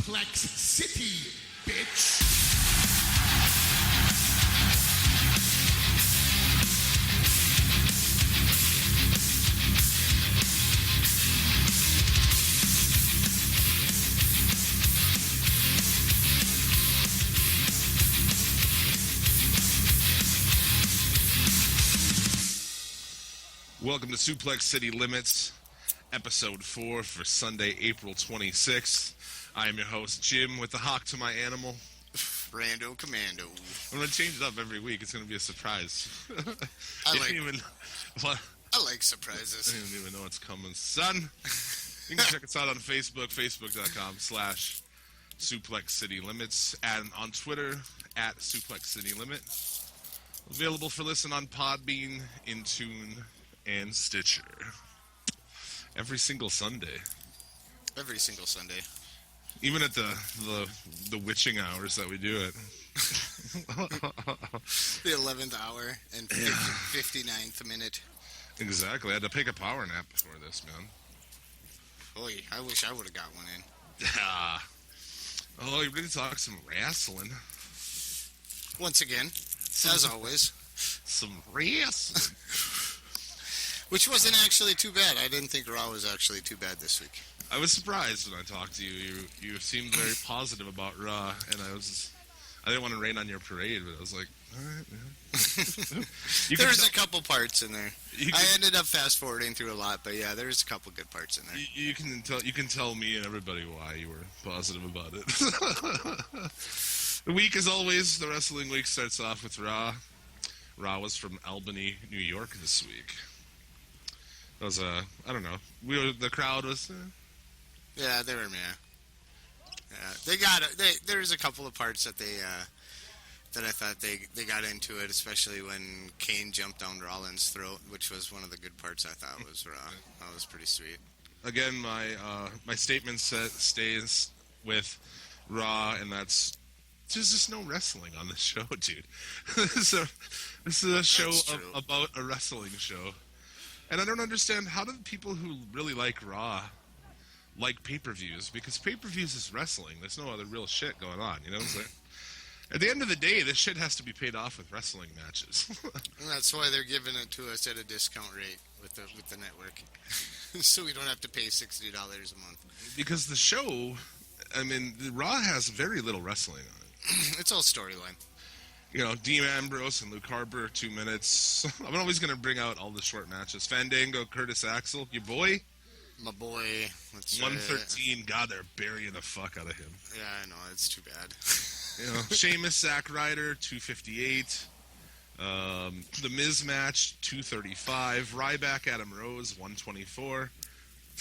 Suplex City, bitch. Welcome to Suplex City Limits, Episode 4 for Sunday, April 26th. I am your host, Jim, with the hawk to my animal. Rando, Commando. I'm going to change it up every week. It's going to be a surprise. I like I surprises. don't even know what's coming. Son, you can check us out on Facebook, facebook.com/Suplex City Limits, and on Twitter, @Suplex City Limit. Available for listen on Podbean, Intune, and Stitcher. Every single Sunday. Every single Sunday. Even at the witching hours that we do it. The 11th hour and 59th minute. Exactly. I had to take a power nap before this, man. Boy, I wish I would have got one in. Yeah. Oh, you ready to talk some wrestling? Once again, as always. Some wrestling. Which wasn't actually too bad. I didn't think Raw was actually too bad this week. I was surprised when I talked to you. You seemed very positive about Raw, and I didn't want to rain on your parade, but I was like, all right, man. There's a couple parts in there. I ended up fast forwarding through a lot, but yeah, there's a couple good parts in there. You can tell me and everybody why you were positive about it. The week, as always, the wrestling week starts off with Raw. Raw was from Albany, New York this week. It was I don't know. The crowd was. Yeah, they were meh. Yeah, they got it. There's a couple of parts that that I thought they got into it, especially when Kane jumped down Rollins' throat, which was one of the good parts. I thought was Raw. That was pretty sweet. Again, my statement stays with Raw, and that's just no wrestling on this show, dude. This is a show about a wrestling show. And I don't understand, how do people who really like Raw like pay-per-views? Because pay-per-views is wrestling. There's no other real shit going on, you know what I'm saying? At the end of the day, this shit has to be paid off with wrestling matches. And that's why they're giving it to us at a discount rate with the network. So we don't have to pay $60 a month. Because the show, I mean, Raw has very little wrestling on it. It's all storyline. You know, Dean Ambrose and Luke Harper, 2 minutes. I'm always going to bring out all the short matches. Fandango, Curtis Axel, your boy. My boy. 113. God, they're burying the fuck out of him. Yeah, I know. It's too bad. You know, Sheamus, Zack Ryder, 258. The Miz match, 235. Ryback, Adam Rose, 124.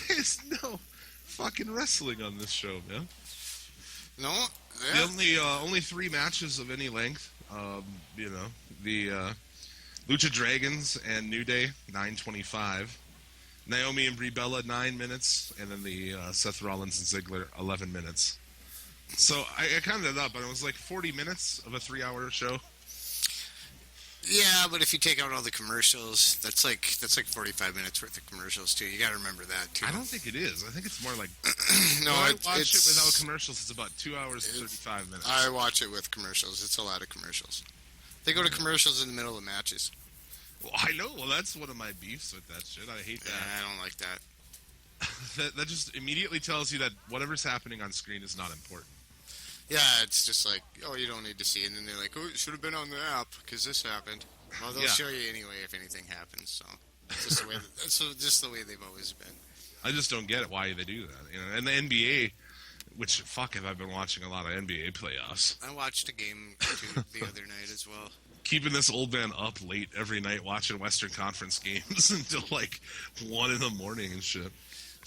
There's no fucking wrestling on this show, man. No? Yeah. The only 3 matches of any length. You know, the Lucha Dragons and New Day, 9:25. Naomi and Brie Bella, 9 minutes, and then the Seth Rollins and Ziggler, 11 minutes. So I counted it up, and it was like 40 minutes of a 3-hour show. Yeah, but if you take out all the commercials, that's like 45 minutes worth of commercials too. You got to remember that too. I don't think it is. I think it's more like no. I watch it without commercials. It's about 2 hours and 35 minutes. I watch it with commercials. It's a lot of commercials. They go to commercials in the middle of matches. Well, I know. Well, that's one of my beefs with that shit. I hate that. Yeah, I don't like that. that just immediately tells you that whatever's happening on screen is not important. Yeah, it's just like, oh, you don't need to see it. And then they're like, oh, it should have been on the app because this happened. Well, they'll show you anyway if anything happens. So it's just the way they've always been. I just don't get it why they do that. You know, and the NBA, which fuck have I been watching a lot of NBA playoffs. I watched a game or two the other night as well. Keeping this old man up late every night watching Western Conference games until like 1 in the morning and shit.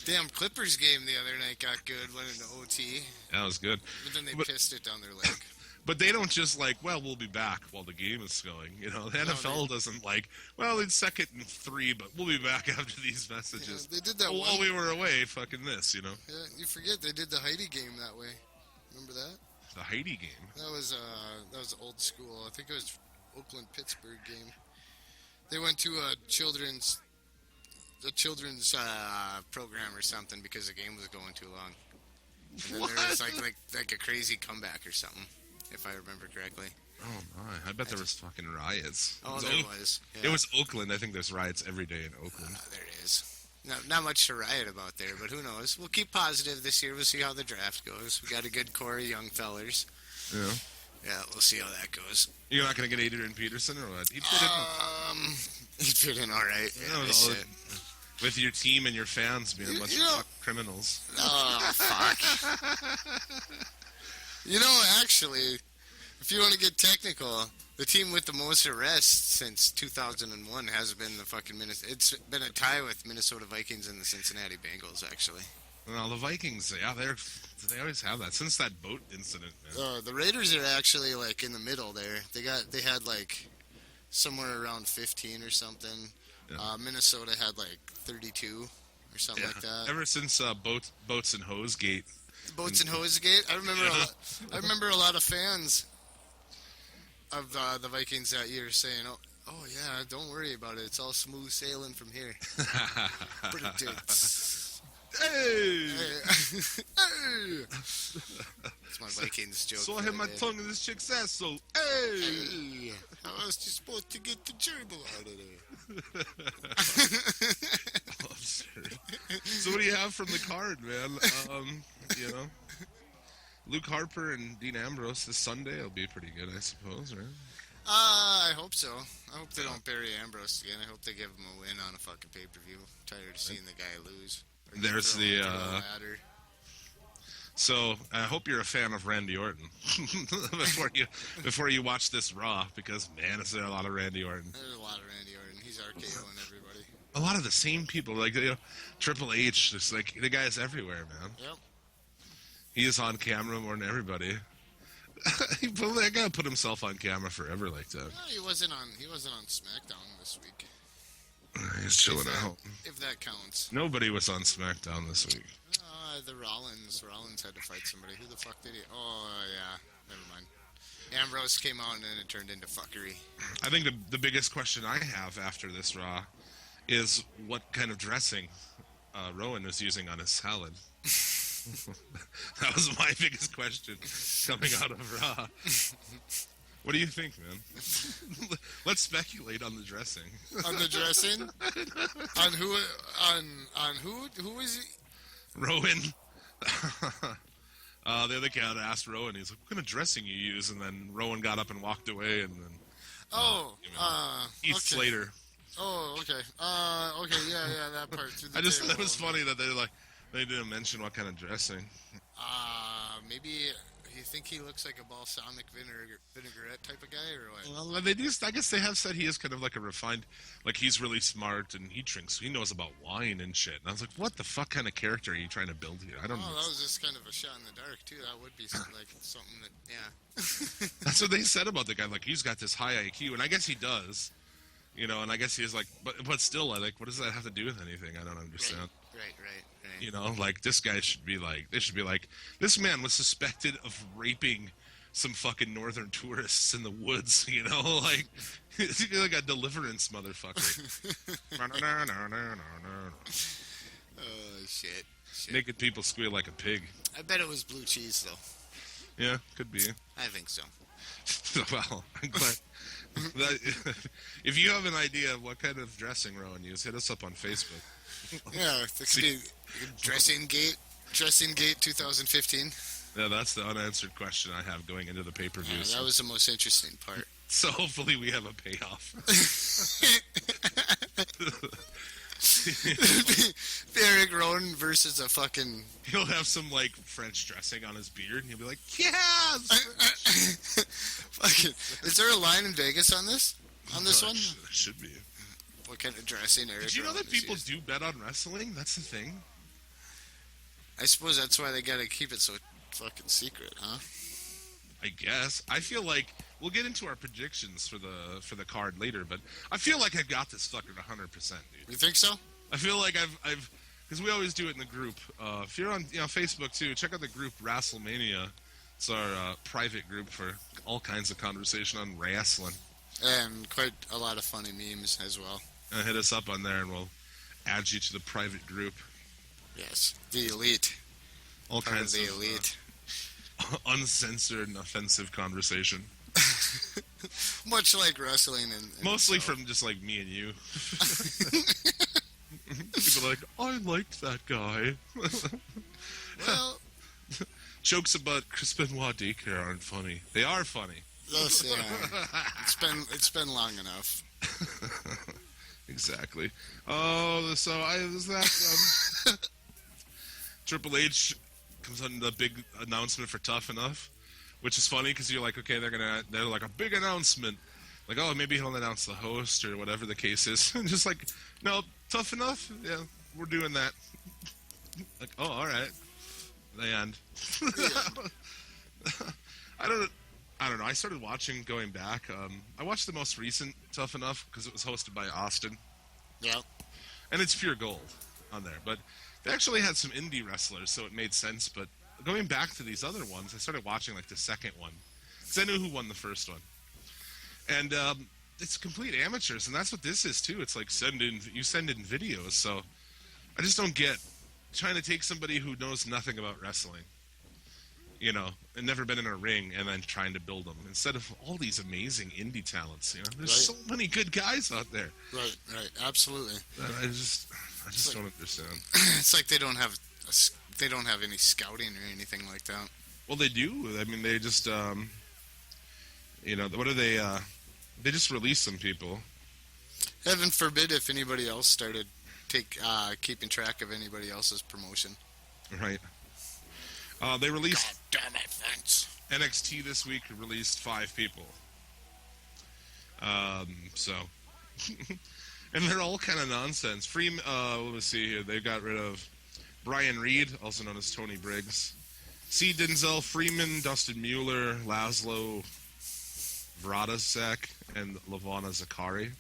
Damn, Clippers game the other night got good, went into OT. That was good. But then they pissed it down their leg. But they don't just like, well, we'll be back while the game is going. You know, the NFL doesn't like, well, it's 2nd and 3, but we'll be back after these messages. Yeah, they did that while we were away, fucking this, you know. Yeah, you forget they did the Heidi game that way. Remember that? The Heidi game? That was old school. I think it was Oakland-Pittsburgh game. They went to a children's program or something because the game was going too long. And then was like a crazy comeback or something, if I remember correctly. Oh my! I bet there was fucking riots. Oh, there was. Yeah. It was Oakland. I think there's riots every day in Oakland. There is. Not much to riot about there, but who knows? We'll keep positive this year. We'll see how the draft goes. We got a good core of young fellers. Yeah. Yeah, we'll see how that goes. You're not gonna get Adrian Peterson or what? He'd fit in all right. Yeah, with your team and your fans being a bunch of criminals. Oh, fuck. Actually, if you want to get technical, the team with the most arrests since 2001 has been the fucking It's been a tie with Minnesota Vikings and the Cincinnati Bengals, actually. Well, the Vikings, yeah, they always have that since that boat incident. Man. The Raiders are actually like in the middle there. They had like somewhere around 15 or something. Yeah. Minnesota had like 32 or something like that. Ever since Boats and Hose Gate. Boats and Hose Gate. I remember a lot of fans of the Vikings that year saying, "Oh yeah, don't worry about it. It's all smooth sailing from here." Hey! It's my Vikings joke. So I had my tongue in this chick's ass, so hey! How else you supposed to get the gerbil out of there? Absurd. So what do you have from the card, man? Luke Harper and Dean Ambrose this Sunday will be pretty good, I suppose, right? I hope so. I hope they don't bury Ambrose again. I hope they give him a win on a fucking pay-per-view. I'm tired of seeing the guy lose. There's the so I hope you're a fan of Randy Orton before you watch this Raw, because man, is there a lot of Randy Orton. There's a lot of Randy Orton. He's RKOing everybody. A lot of the same people, like Triple H, just like the guy's everywhere, man. Yep. He is on camera more than everybody. That guy put himself on camera forever like that. No, he wasn't on SmackDown this week. He's chilling out. If that counts. Nobody was on SmackDown this week. The Rollins had to fight somebody. Who the fuck did he? Oh, yeah. Never mind. Ambrose came out and then it turned into fuckery. I think the biggest question I have after this Raw is what kind of dressing Rowan was using on his salad. That was my biggest question coming out of Raw. What do you think, man? Let's speculate on the dressing. On the dressing? On who? On who? Who is he? Rowan. The other cat asked Rowan. He's like, "What kind of dressing you use?" And then Rowan got up and walked away. And then Heath Slater. Oh, okay. Okay, yeah, that part. I just thought it was funny that they didn't mention what kind of dressing. Maybe you think he looks like a balsamic vinaigrette type of guy, or what? Well, they do. I guess they have said he is kind of like a refined, like he's really smart and he knows about wine and shit. And I was like, what the fuck kind of character are you trying to build here? I don't know. That was just kind of a shot in the dark too. That would be like something that, yeah. That's what they said about the guy. Like he's got this high IQ, and I guess he does. And I guess he's like, but still, like, what does that have to do with anything? I don't understand. Right. Like, this guy should be like, this man was suspected of raping some fucking northern tourists in the woods, like, he's like a deliverance motherfucker. Oh, shit. Naked people squeal like a pig. I bet it was blue cheese, though. Yeah, could be. I think so. Well, I'm glad. If you have an idea of what kind of dressing Rowan used, hit us up on Facebook. Yeah, this could be Dressing Gate 2015. Yeah, that's the unanswered question I have going into the pay-per-view. Yeah, that was the most interesting part. So hopefully we have a payoff. Eric Rowan versus a fucking... He'll have some, like, French dressing on his beard, and he'll be like, yes! Fucking... Is there a line in Vegas on this? On this one? Should be. What kind of dressing Eric Did you know Rowan that people used? do bet on wrestling? That's the thing. I suppose that's why they gotta keep it so fucking secret, huh? I guess. I feel like... We'll get into our predictions for the card later, but I feel like I've got this fucker 100%, dude. You think so? I feel like I've because we always do it in the group. If you're on Facebook too, check out the group WrestleMania. It's our private group for all kinds of conversation on wrestling. And quite a lot of funny memes as well. Hit us up on there, and we'll add you to the private group. Yes, the elite. All kinds of the elite. uncensored and offensive conversation. Much like wrestling, and mostly from just like me and you. People are like, I liked that guy. Well, jokes about Chris Benoit daycare aren't funny. They are funny. yes, yeah. It's been long enough. Exactly. Oh, so was that Triple H comes on the big announcement for Tough Enough, which is funny because you're like, okay, they're like a big announcement, like, oh, maybe he'll announce the host or whatever the case is, and just like, no, Tough Enough, yeah, we're doing that. Like, oh, all right, the end. I don't know. I started watching going back. I watched the most recent Tough Enough because it was hosted by Austin. Yeah. And it's pure gold on there. But they actually had some indie wrestlers, so it made sense. But going back to these other ones, I started watching like the second one because I knew who won the first one. And it's complete amateurs, and that's what this is too. It's like you send in videos. So I just don't get trying to take somebody who knows nothing about wrestling, and never been in a ring, and then trying to build them instead of all these amazing indie talents. There's so many good guys out there. Right, absolutely. I just don't understand. It's like they don't have any scouting or anything like that. Well, they do. I mean, they just what are they? They just release some people. Heaven forbid if anybody else started keeping track of anybody else's promotion. Right. They released. God damn it, thanks. NXT this week released 5 people. So, and they're all kind of nonsense. Let me see here. They got rid of Brian Reed, also known as Tony Briggs, C. Denzel Freeman, Dustin Mueller, Laszlo Vradasek, and Lavana Zakari.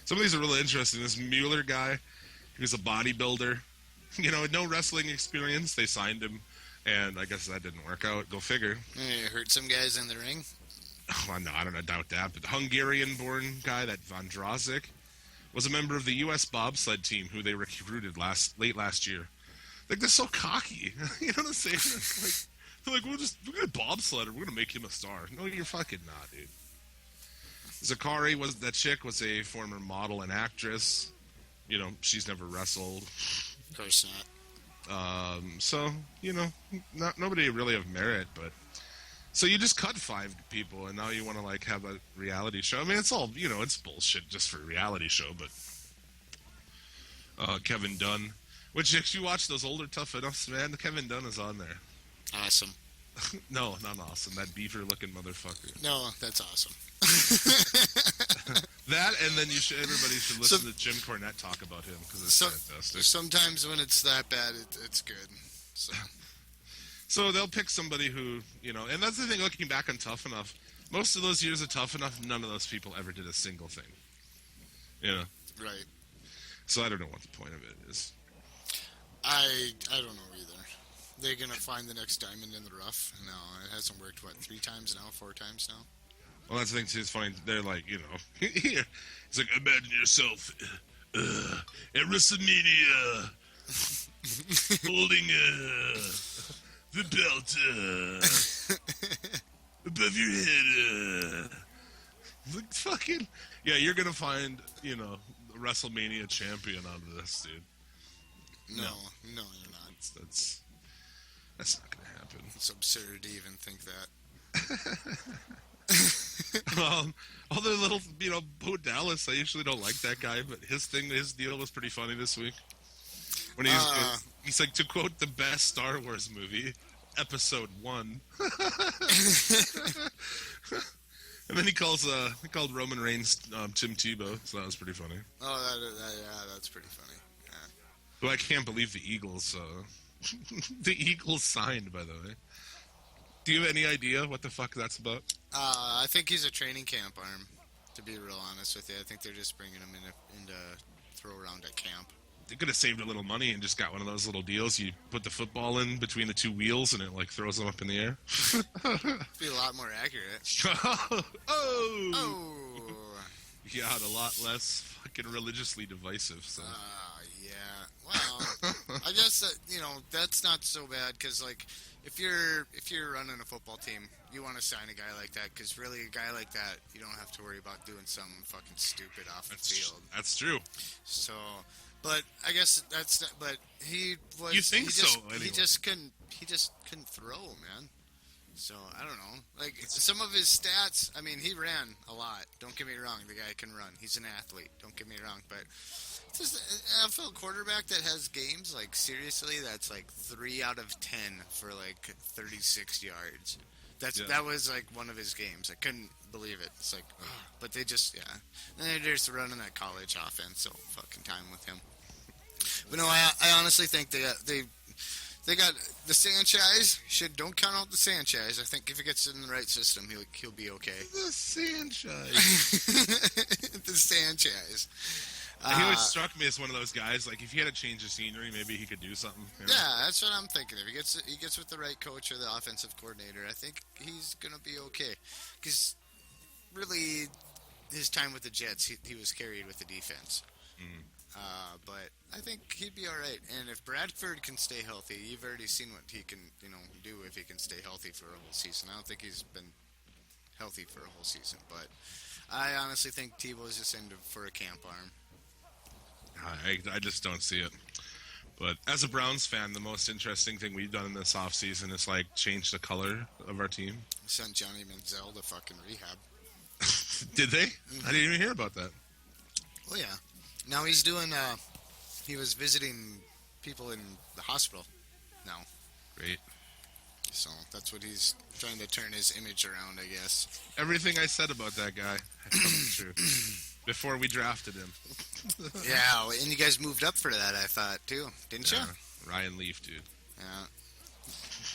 Some of these are really interesting. This Mueller guy, he was a bodybuilder. No wrestling experience. They signed him, and I guess that didn't work out. Go figure. You hurt some guys in the ring? Oh, no, I don't doubt that. But the Hungarian-born guy, that Vondrasek, was a member of the U.S. bobsled team who they recruited late last year. Like, they're so cocky. You know what I'm saying? They're like, we're going to bobsled her. We're going to make him a star. No, you're fucking not, dude. Zakari was a former model and actress. She's never wrestled. Of course not. So, nobody really of merit, but so you just cut 5 people and now you want to have a reality show. I mean, it's all, it's bullshit just for a reality show, but Kevin Dunn, which if you watch those older Tough Enoughs, man, Kevin Dunn is on there. Awesome. No, not awesome. That beaver looking motherfucker. No, that's awesome. That, and then everybody should listen to Jim Cornette talk about him because it's fantastic. Sometimes when it's that bad, it's good. So they'll pick somebody who, and that's the thing. Looking back on Tough Enough, most of those years of Tough Enough, none of those people ever did a single thing. Right. So I don't know what the point of it is. I don't know either. They're gonna find the next diamond in the rough. No, it hasn't worked. 3 times now? 4 times now? Well, that's the thing, too. It's funny. They're like, it's like, imagine yourself at WrestleMania holding the belt above your head. Like, fucking, yeah, you're going to find, the WrestleMania champion out of this, dude. No, you're not. That's not going to happen. It's absurd to even think that. Other little, Bo Dallas, I usually don't like that guy, but his deal was pretty funny this week. When he's like, to quote the best Star Wars movie, Episode 1. And then he called Roman Reigns Tim Tebow, so that was pretty funny. Oh, that's pretty funny. Yeah. Well, I can't believe the Eagles, the Eagles signed, by the way. Do you have any idea what the fuck that's about? I think he's a training camp arm, to be real honest with you. I think they're just bringing him in to throw around at camp. They could have saved a little money and just got one of those little deals. You put the football in between the 2 wheels and it throws them up in the air. Be a lot more accurate. Oh! Yeah, and a lot less fucking religiously divisive. So. Yeah. Well, I guess that that's not so bad because like if you're running a football team, you want to sign a guy like that because really a guy like that you don't have to worry about doing something fucking stupid off the field. That's true. So, but I guess that's not, but he was. You think he just, so? Anyway. He just couldn't throw, man. So I don't know. Like some of his stats. I mean, he ran a lot. Don't get me wrong. The guy can run. He's an athlete. Don't get me wrong. But just an NFL quarterback that has games like seriously, that's like 3 out of 10 for like 36 yards. That was like one of his games. I couldn't believe it. It's like, but they just and they're just running that college offense. So fucking time with him. But no, I honestly think they got the Sanchez. Don't count out the Sanchez. I think if he gets in the right system, he'll be okay. The Sanchez. The Sanchez. He always struck me as one of those guys. Like if he had a change of scenery, maybe he could do something. You know? Yeah, that's what I'm thinking. If he gets with the right coach or the offensive coordinator, I think he's gonna be okay. Because really, his time with the Jets, he was carried with the defense. Mm. But I think he'd be all right. And if Bradford can stay healthy, you've already seen what he can, do if he can stay healthy for a whole season. I don't think he's been healthy for a whole season, but I honestly think Tebow's just in for a camp arm. I just don't see it. But as a Browns fan, the most interesting thing we've done in this offseason is like change the color of our team. Sent Johnny Manziel to fucking rehab. Did they? Mm-hmm. I didn't even hear about that. Oh yeah. Now he's doing. He was visiting people in the hospital now. Great. So that's what he's trying to turn his image around, I guess. Everything I said about that guy has come true. Before we drafted him. Yeah, and you guys moved up for that, I thought, too. Didn't you? Ryan Leaf, dude. Yeah.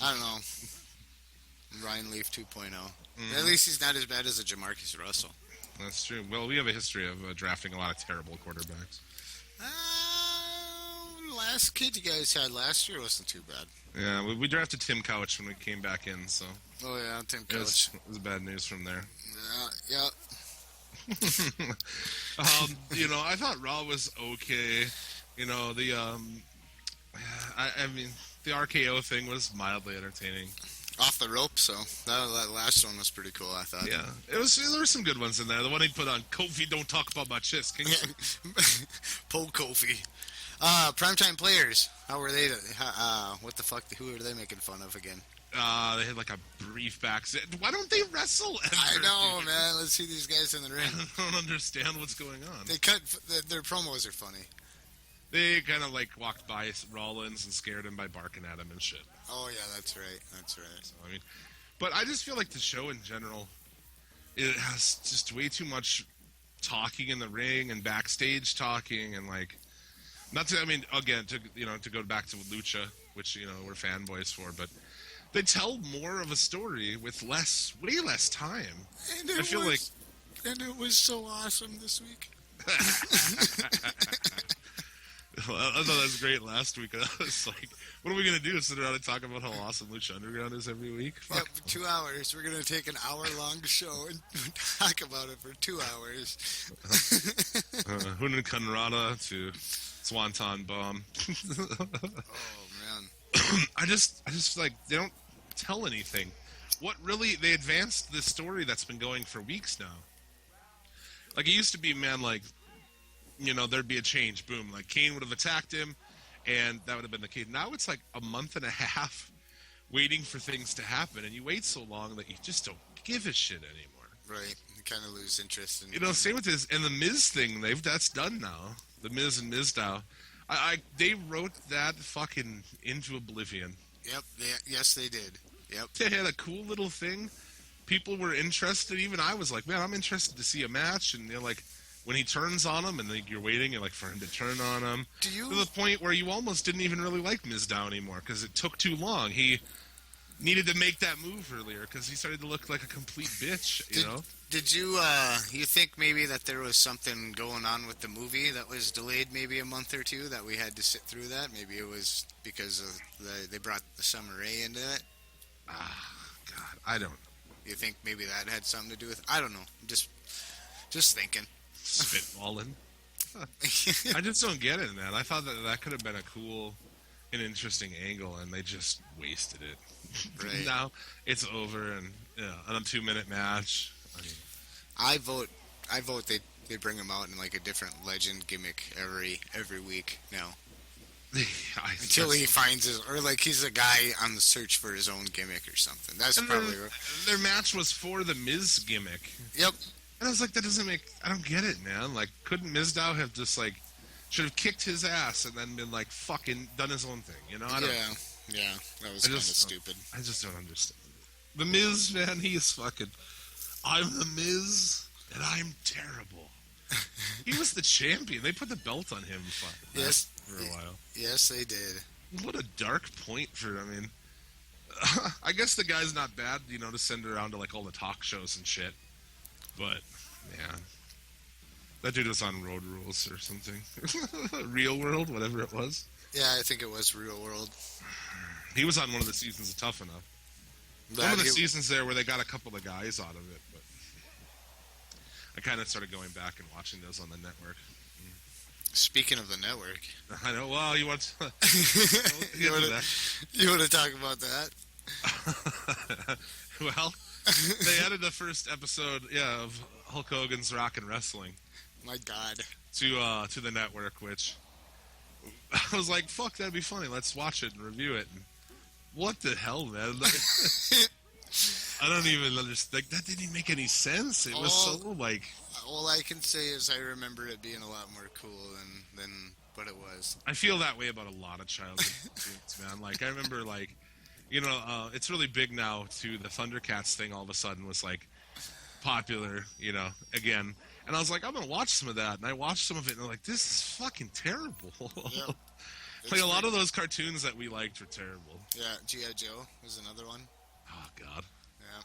I don't know. Ryan Leaf 2.0. Mm-hmm. At least he's not as bad as a Jamarcus Russell. That's true. Well, we have a history of drafting a lot of terrible quarterbacks. Last kid you guys had last year wasn't too bad. Yeah, we drafted Tim Couch when we came back in, so... Oh, yeah, Tim Couch. It was bad news from there. Yeah. I thought Raw was okay. I mean, the RKO thing was mildly entertaining. Off the rope, so that last one was pretty cool, I thought. Yeah, there were some good ones in there. The one he put on, Kofi, don't talk about my chest. Pull Kofi. Primetime players, how were they? What the fuck? Who are they making fun of again? They had like a brief back. Why don't they wrestle ever? I know, man. Let's see these guys in the ring. I don't understand what's going on. Their promos are funny. They kind of like walked by Rollins and scared him by barking at him and shit. Oh yeah, that's right. So, I mean, but I just feel like the show in general, it has just way too much talking in the ring and backstage talking and like, not to. I mean, again, to go back to Lucha, which we're fanboys for, but they tell more of a story with way less time. And it was so awesome this week. Well, I thought that was great last week. I was like, what are we going to do? Sit around and talk about how awesome Lucha Underground is every week? Yeah, for 2 hours. We're going to take an hour-long show and talk about it for 2 hours. Hunan Kanrada to Swanton Bomb. Oh, man. I just like, they don't tell anything. They advanced this story that's been going for weeks now. Like, it used to be, man, like, there'd be a change. Boom. Like, Kane would have attacked him, and that would have been the case. Now it's like a month and a half waiting for things to happen, and you wait so long that you just don't give a shit anymore. Right. You kind of lose interest in same with this. And the Miz thing, that's done now. The Miz and Mizdow. They wrote that fucking into oblivion. Yep. Yes, they did. Yep. They had a cool little thing. People were interested. Even I was like, man, I'm interested to see a match. And like, when he turns on him, and you're waiting for him to turn on him, to the point where you almost didn't even really like Mizdow anymore because it took too long. He needed to make that move earlier because he started to look like a complete bitch. Did you think maybe that there was something going on with the movie that was delayed maybe a month or two that we had to sit through that? Maybe it was because of they brought the Summer Rae into it. God, I don't know. You think maybe that had something to do with? I don't know. Just thinking. Spitballing. I just don't get it, man. I thought that could have been a cool an interesting angle, and they just wasted it. Right. Now it's over, and on a 2-minute match. I mean, I vote they bring him out in like a different legend gimmick every week now. Until he finds his, or like he's a guy on the search for his own gimmick or something. That's probably their match was for the Miz gimmick. Yep. And I was like, that doesn't make. I don't get it, man. Like, couldn't Mizdow have just like should have kicked his ass and then been like fucking done his own thing? You know? I don't, yeah. That was kind of stupid. I just don't understand. The Miz, man, he is fucking. I'm the Miz, and I'm terrible. He was the champion. They put the belt on him for a while. Yes, they did. What a dark point for. I mean, I guess the guy's not bad, to send around to like all the talk shows and shit. But man, that dude was on Road Rules or something. Real World, whatever it was. Yeah, I think it was Real World. He was on one of the seasons of Tough Enough. One of the seasons there where they got a couple of guys out of it, but I kind of started going back and watching those on the network. Speaking of the network, I know. Well, you want to you want to talk about that? Well, they added the first episode, of Hulk Hogan's Rockin' Wrestling. My God. To the network, which I was like, fuck, that'd be funny. Let's watch it and review it. And what the hell, man? I don't even understand. Like, that didn't make any sense. It was so, like... All I can say is I remember it being a lot more cool than what it was. I feel that way about a lot of childhood cartoons, man. Like, I remember, like... it's really big now, too. The Thundercats thing all of a sudden was, like, popular, again. And I was like, I'm going to watch some of that. And I watched some of it, and I'm like, this is fucking terrible. Yep. Like, a lot of those cartoons that we liked were terrible. Yeah, G.I. Joe was another one. Oh, God. Yeah.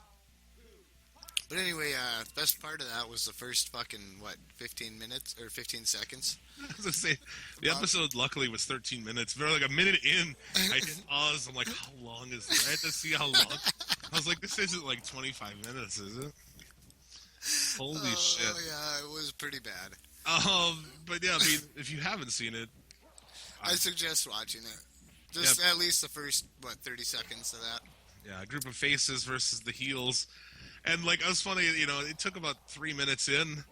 But anyway, best part of that was the first fucking, 15 minutes, or 15 seconds? I was going to say, the episode luckily was 13 minutes. But like a minute in, I paused. I'm like, how long is this? I had to see how long. I was like, this isn't like 25 minutes, is it? Holy shit. Oh, yeah, it was pretty bad. But yeah, I mean, if you haven't seen it... I suggest watching it. Just at least the first, 30 seconds of that. Yeah, a group of faces versus the heels. And, like, it was funny, it took about 3 minutes in,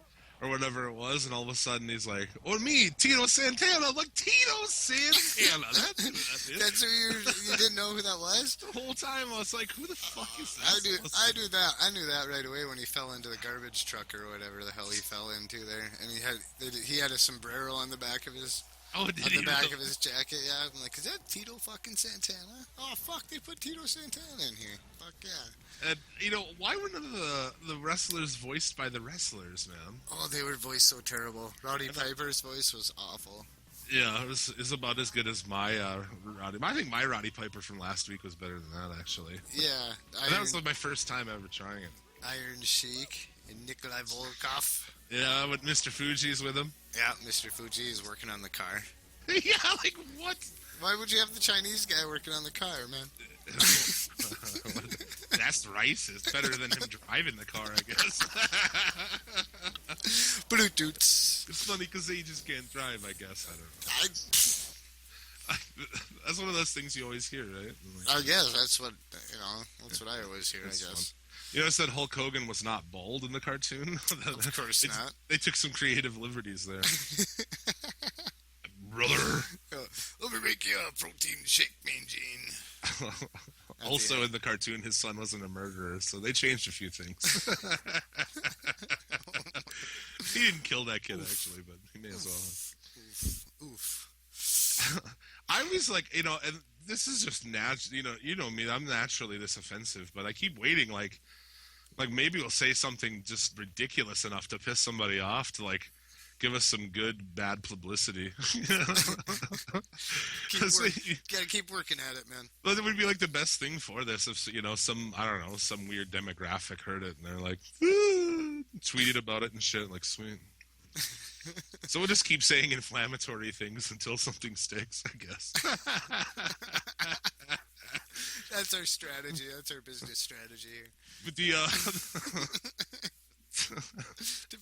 or whatever it was, and all of a sudden he's like, or me, Tito Santana. I'm like, Tito Santana? That's who that is. That's who you didn't know who that was? The whole time I was like, who the fuck is that? I knew that. I knew that right away when he fell into the garbage truck or whatever the hell he fell into there. And he had a sombrero on the back of his... Oh, on the back of his jacket, yeah. I'm like, is that Tito fucking Santana? Oh, fuck, they put Tito Santana in here. Fuck yeah. And, why were none of the wrestlers voiced by the wrestlers, man? Oh, they were voiced so terrible. Roddy Piper's voice was awful. Yeah, it was about as good as my Roddy. I think my Roddy Piper from last week was better than that, actually. Yeah. That was like my first time ever trying it. Iron Sheik and Nikolai Volkov. Yeah, with Mr. Fuji's with him. Yeah, Mr. Fuji is working on the car. Yeah, like, what? Why would you have the Chinese guy working on the car, man? That's racist. Better than him driving the car, I guess. Bluetooth. It's funny because he just can't drive, I guess. I don't know. That's one of those things you always hear, right? Like, I guess that's what, that's what I always hear, I guess. Fun. I said Hulk Hogan was not bald in the cartoon? Of course not. They took some creative liberties there. Brother. Let me make you a protein shake, Mean Gene. Also in the cartoon, his son wasn't a murderer, so they changed a few things. He didn't kill that kid, actually, but he may as well. Oof. I was like, and this is just natural, you know me, I'm naturally this offensive, but I keep waiting, like maybe we'll say something just ridiculous enough to piss somebody off to, like, give us some good, bad publicity. Gotta keep working at it, man. But it would be, like, the best thing for this if, some weird demographic heard it and they're like, tweeted about it and shit, like, sweet. So we'll just keep saying inflammatory things until something sticks, I guess. That's our strategy. That's our business strategy here. But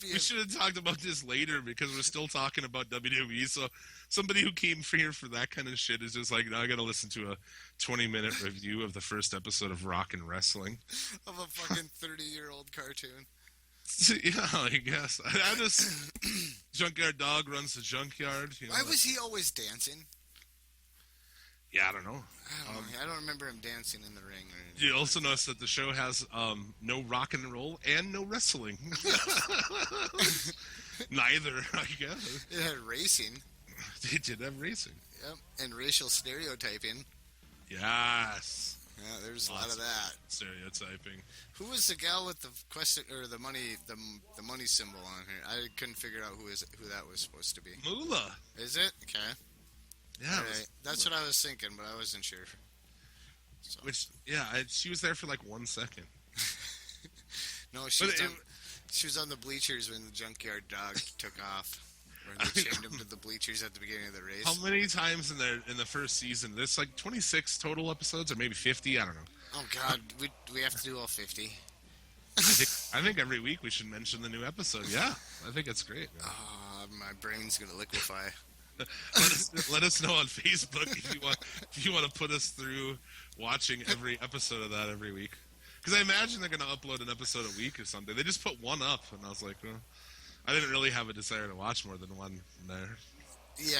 We should have talked about this later because we're still talking about WWE. So somebody who came here for that kind of shit is just like, now I got to listen to a 20-minute review of the first episode of Rock and Wrestling. Of a fucking 30-year-old cartoon. Yeah, I guess. I just Junkyard Dog runs the junkyard. Why was he always dancing? Yeah, I don't know. I don't remember him dancing in the ring. You also notice that the show has no rock and roll and no wrestling. Neither, I guess. It had racing. They did have racing. Yep, and racial stereotyping. Yes. Yeah, there's a lot of that. Stereotyping. Who was the gal with the question or the money symbol on here? I couldn't figure out who that was supposed to be. Moolah. Is it? Okay. Yeah. Right. That's what I was thinking, but I wasn't sure. So. She was there for like 1 second. No, she was on the bleachers when the Junkyard Dog took off. Or they chained him to the bleachers at the beginning of the race. How many times in the first season? There's like 26 total episodes, or maybe 50. I don't know. Oh God, we have to do all 50. I think every week we should mention the new episode. Yeah, I think it's great. My brain's gonna liquefy. Let us know on Facebook if you want to put us through watching every episode of that every week. Because I imagine they're going to upload an episode a week or something. They just put one up, and I was like, I didn't really have a desire to watch more than one there. Yeah.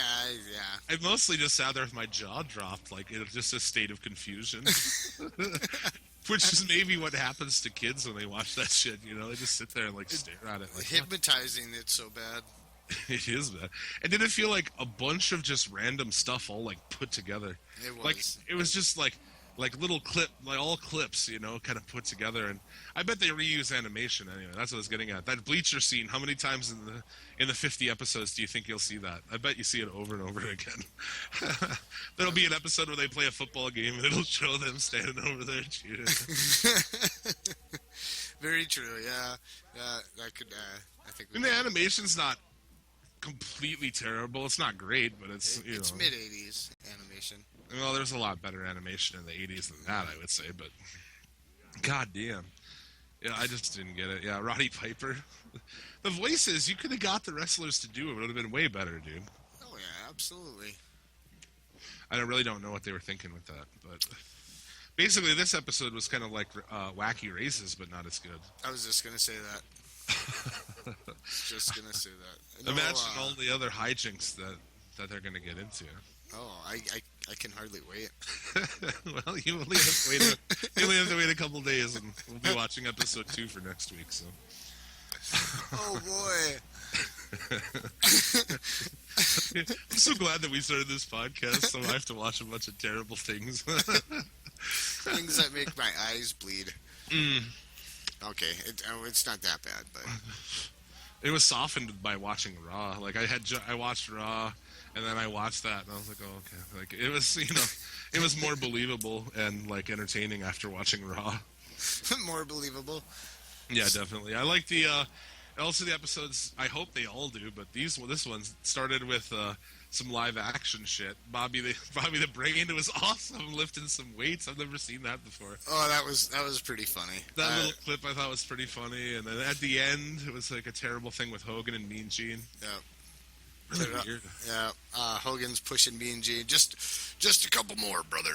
I mostly just sat there with my jaw dropped, like in just a state of confusion. Which is maybe what happens to kids when they watch that shit, They just sit there and like stare at it. Like, hypnotizing, it's so bad. It is bad. And did it feel like a bunch of just random stuff all like put together? It was. Like it was just like little all clips, kind of put together. And I bet they reuse animation anyway. That's what I was getting at. That bleacher scene. How many times in the 50 episodes do you think you'll see that? I bet you see it over and over again. There'll be an episode where they play a football game and it'll show them standing over there cheering. Very true. Yeah. That could. I think. And the animation's not completely terrible. It's not great, but it's it's mid 80s animation. Well, there's a lot better animation in the 80s than that, I would say, but god damn. Yeah, I just didn't get it. Yeah, Roddy Piper. The voices, you could have got the wrestlers to do it. It would have been way better, dude. Oh yeah, absolutely. I really don't know what they were thinking with that, but basically this episode was kind of like Wacky Races, but not as good. I was just gonna say that. Just gonna say that. No, imagine all the other hijinks that they're gonna get into. Oh, I can hardly wait. Well, you only have to wait a couple days, and we'll be watching episode 2 for next week. So. Oh boy. I'm so glad that we started this podcast, so I have to watch a bunch of terrible things. Things that make my eyes bleed. Okay, it's not that bad, but it was softened by watching Raw. Like I watched Raw, and then I watched that, and I was like, oh okay. Like it was, it was more believable and like entertaining after watching Raw. More believable. Yeah, definitely. I like also the episodes. I hope they all do, but this one started with some live action shit. Bobby the Brain. It was awesome, lifting some weights. I've never seen that before. Oh, that was pretty funny. That little clip I thought was pretty funny, and then at the end it was like a terrible thing with Hogan and Mean Gene. Yeah. Really weird. Yeah. Hogan's pushing Mean Gene. Just a couple more, brother.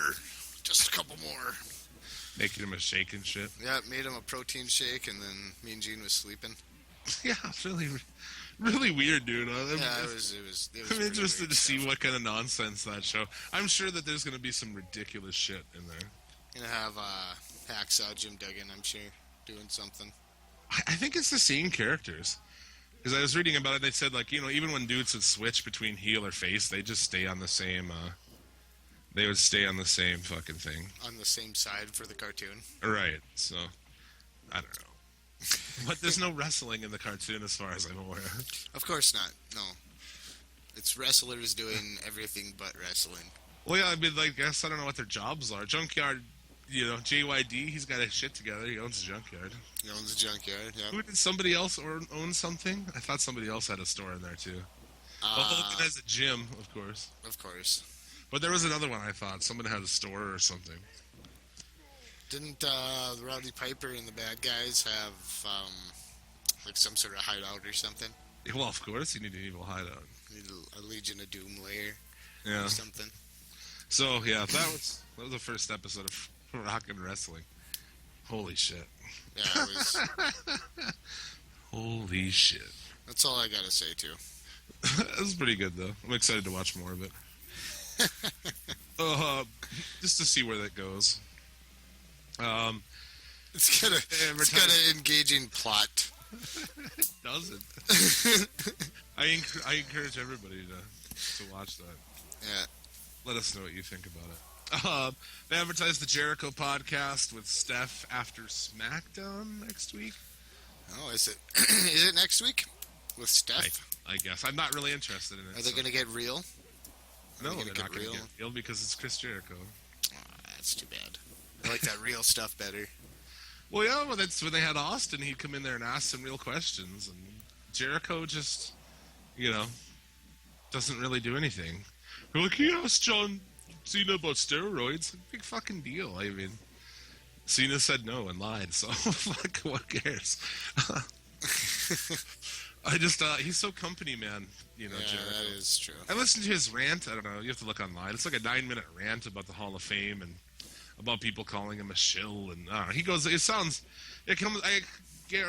Just a couple more. Making him a shake and shit. Yeah, made him a protein shake, and then Mean Gene was sleeping. Yeah, it's really weird, dude. Yeah, it was I'm interested to see what kind of nonsense that show. I'm sure that there's going to be some ridiculous shit in there. Gonna have Hacksaw Jim Duggan, I'm sure, doing something. I think it's the same characters. Because I was reading about it, they said, like, even when dudes would switch between heel or face, they just stay on the same, they would stay on the same fucking thing. On the same side for the cartoon. Right, so, I don't know. But there's no wrestling in the cartoon as far as I'm aware. Of course not, no. It's wrestlers doing everything but wrestling. Well, yeah, I mean, like, I guess I don't know what their jobs are. Junkyard, JYD, he's got his shit together. He owns a junkyard. He owns a junkyard, yeah. Who did somebody else own something? I thought somebody else had a store in there, too. Hogan has a gym, of course. Of course. But there was another one, I thought. Someone had a store or something. Didn't Roddy Piper and the bad guys have Like some sort of hideout or something. Well, of course, you need an evil hideout. Need a Legion of Doom lair Yeah. or something. So yeah, that was the first episode of Rockin' Wrestling. Holy shit. Yeah, it was. Holy shit. That's all I gotta say too. It was pretty good though. I'm excited to watch more of it. Just to see where that goes. It's got an engaging plot. It doesn't. I encourage everybody to watch that. Yeah. Let us know what you think about it. They advertised the Jericho podcast with Steph after SmackDown next week. Oh, is it? Is it next week with Steph? I guess. I'm not really interested in it. Are they going to get real? No, they're not going to get real because it's Chris Jericho. Oh, that's too bad. I like that real stuff better. Well, yeah, well, that's when they had Austin. He'd come in there and ask some real questions, and Jericho just, doesn't really do anything. They're like, he asked John Cena about steroids. Big fucking deal. I mean, Cena said no and lied, so fuck, what cares? I just, he's so company man, Jericho. That is true. I listened to his rant. I don't know. You have to look online. It's like a 9-minute rant about the Hall of Fame and about people calling him a shill. And he goes, I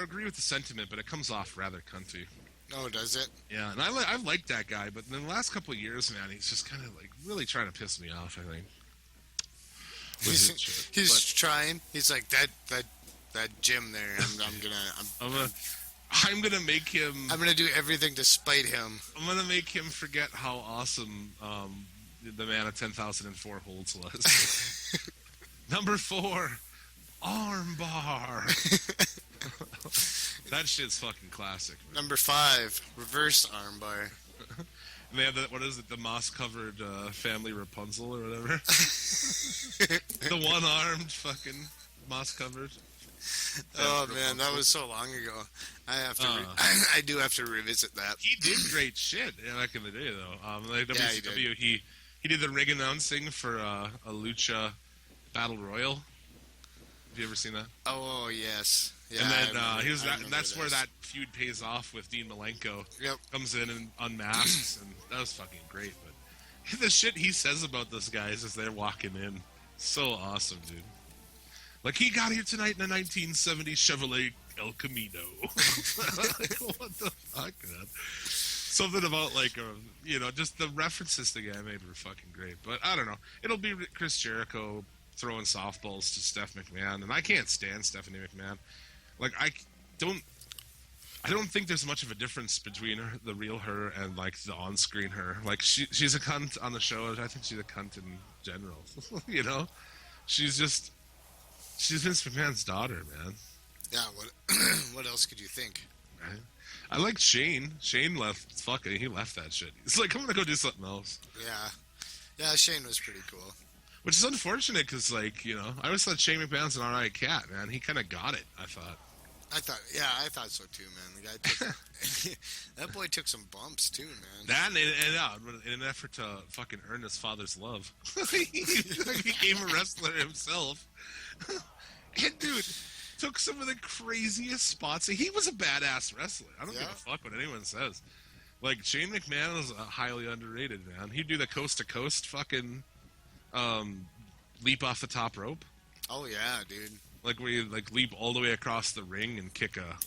agree with the sentiment, but it comes off rather cunty. Oh, does it? Yeah, and I like that guy, but in the last couple of years, man, he's just kind of like really trying to piss me off, I think. He's trying. He's like, that gym there, I'm gonna make him. I'm gonna do everything to spite him. I'm gonna make him forget how awesome the man at 10,004 holds was. Number 4, armbar. That shit's fucking classic. Man. Number 5, reverse armbar. And they have that. What is it? The moss-covered family Rapunzel or whatever. The one-armed fucking moss-covered. Oh man, that was so long ago. I do have to revisit that. He did great shit back in the day, though. Like WCW, he did the ring announcing for a Lucha Battle Royal. Have you ever seen that? Oh yes, yeah. And then that's where that feud pays off with Dean Malenko. Yep. Comes in and unmasks, and that was fucking great. But the shit he says about those guys as they're walking in, so awesome, dude. Like, he got here tonight in a 1970 Chevrolet El Camino. Like, what the fuck, man? Something about, like, just the references the guy made were fucking great. But I don't know. It'll be Chris Jericho throwing softballs to Steph McMahon. And I can't stand Stephanie McMahon. Like, I don't think there's much of a difference between the real her and, like, the on-screen her. Like, she's a cunt on the show. I think she's a cunt in general. She's Vince McMahon's daughter, man. Yeah, what else could you think? Right? I like Shane. Shane left. Fuck it, he left that shit. He's like, I'm gonna go do something else. Yeah, Shane was pretty cool. Which is unfortunate, because, like, I always thought Shane McMahon's an alright cat, man. He kind of got it, I thought. I thought so too, man. The guy took, that boy took some bumps too, man. That and in an effort to fucking earn his father's love, he became a wrestler himself. And dude, took some of the craziest spots. He was a badass wrestler. I don't give a fuck what anyone says. Like, Shane McMahon was highly underrated, man. He'd do the coast to coast fucking leap off the top rope. Oh yeah, dude. Like, where you like leap all the way across the ring and kick a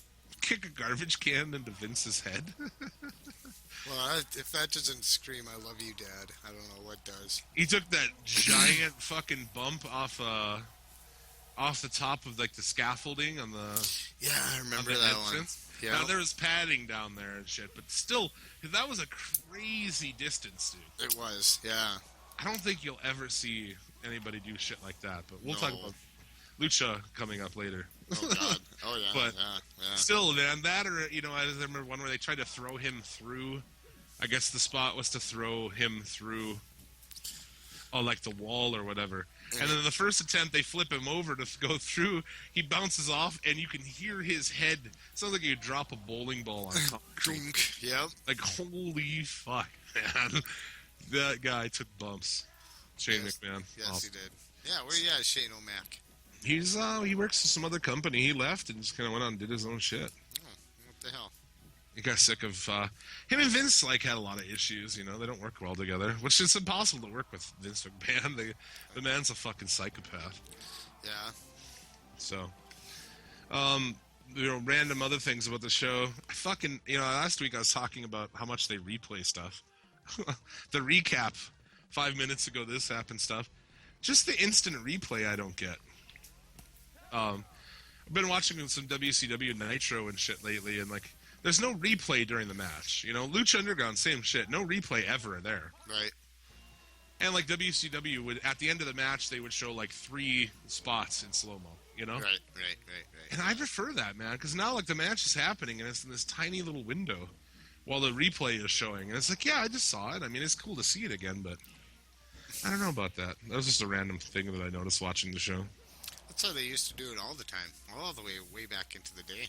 garbage can into Vince's head. Well, if that doesn't scream "I love you, Dad," I don't know what does. He took that giant fucking bump off the top of, like, the scaffolding on the... Yeah, I remember that entrance. One. Yeah. Now, there was padding down there and shit, but still, that was a crazy distance, dude. It was, yeah. I don't think you'll ever see anybody do shit like that, but we'll talk about Lucha coming up later. Oh, God. Oh, yeah. But yeah. Still, man, that or, I remember one where they tried to throw him through... I guess the spot was to throw him through... like the wall or whatever. And then the first attempt, they flip him over to go through. He bounces off, and you can hear his head. Sounds like you drop a bowling ball on concrete. Yep. Like, holy fuck, man. That guy took bumps. Shane McMahon. Yes, he did. Yeah, where you at, Shane O'Mac? He works for some other company. He left and just kind of went on and did his own shit. Oh, what the hell? He got sick of him and Vince. Like had a lot of issues. You know, they don't work well together, which is impossible to work with Vince McMahon. The man's a fucking psychopath. Yeah. So, random other things about the show. Last week I was talking about how much they replay stuff. The recap 5 minutes ago, this happened stuff. Just the instant replay I don't get. I've been watching some WCW Nitro and shit lately, and like, there's no replay during the match. You know, Lucha Underground, same shit. No replay ever there. Right. And like WCW would, at the end of the match, they would show like 3 spots in slow-mo, you know? Right. And I prefer that, man, because now like the match is happening and it's in this tiny little window while the replay is showing. And it's like, yeah, I just saw it. I mean, it's cool to see it again, but I don't know about that. That was just a random thing that I noticed watching the show. That's how they used to do it all the time, all the way back into the day.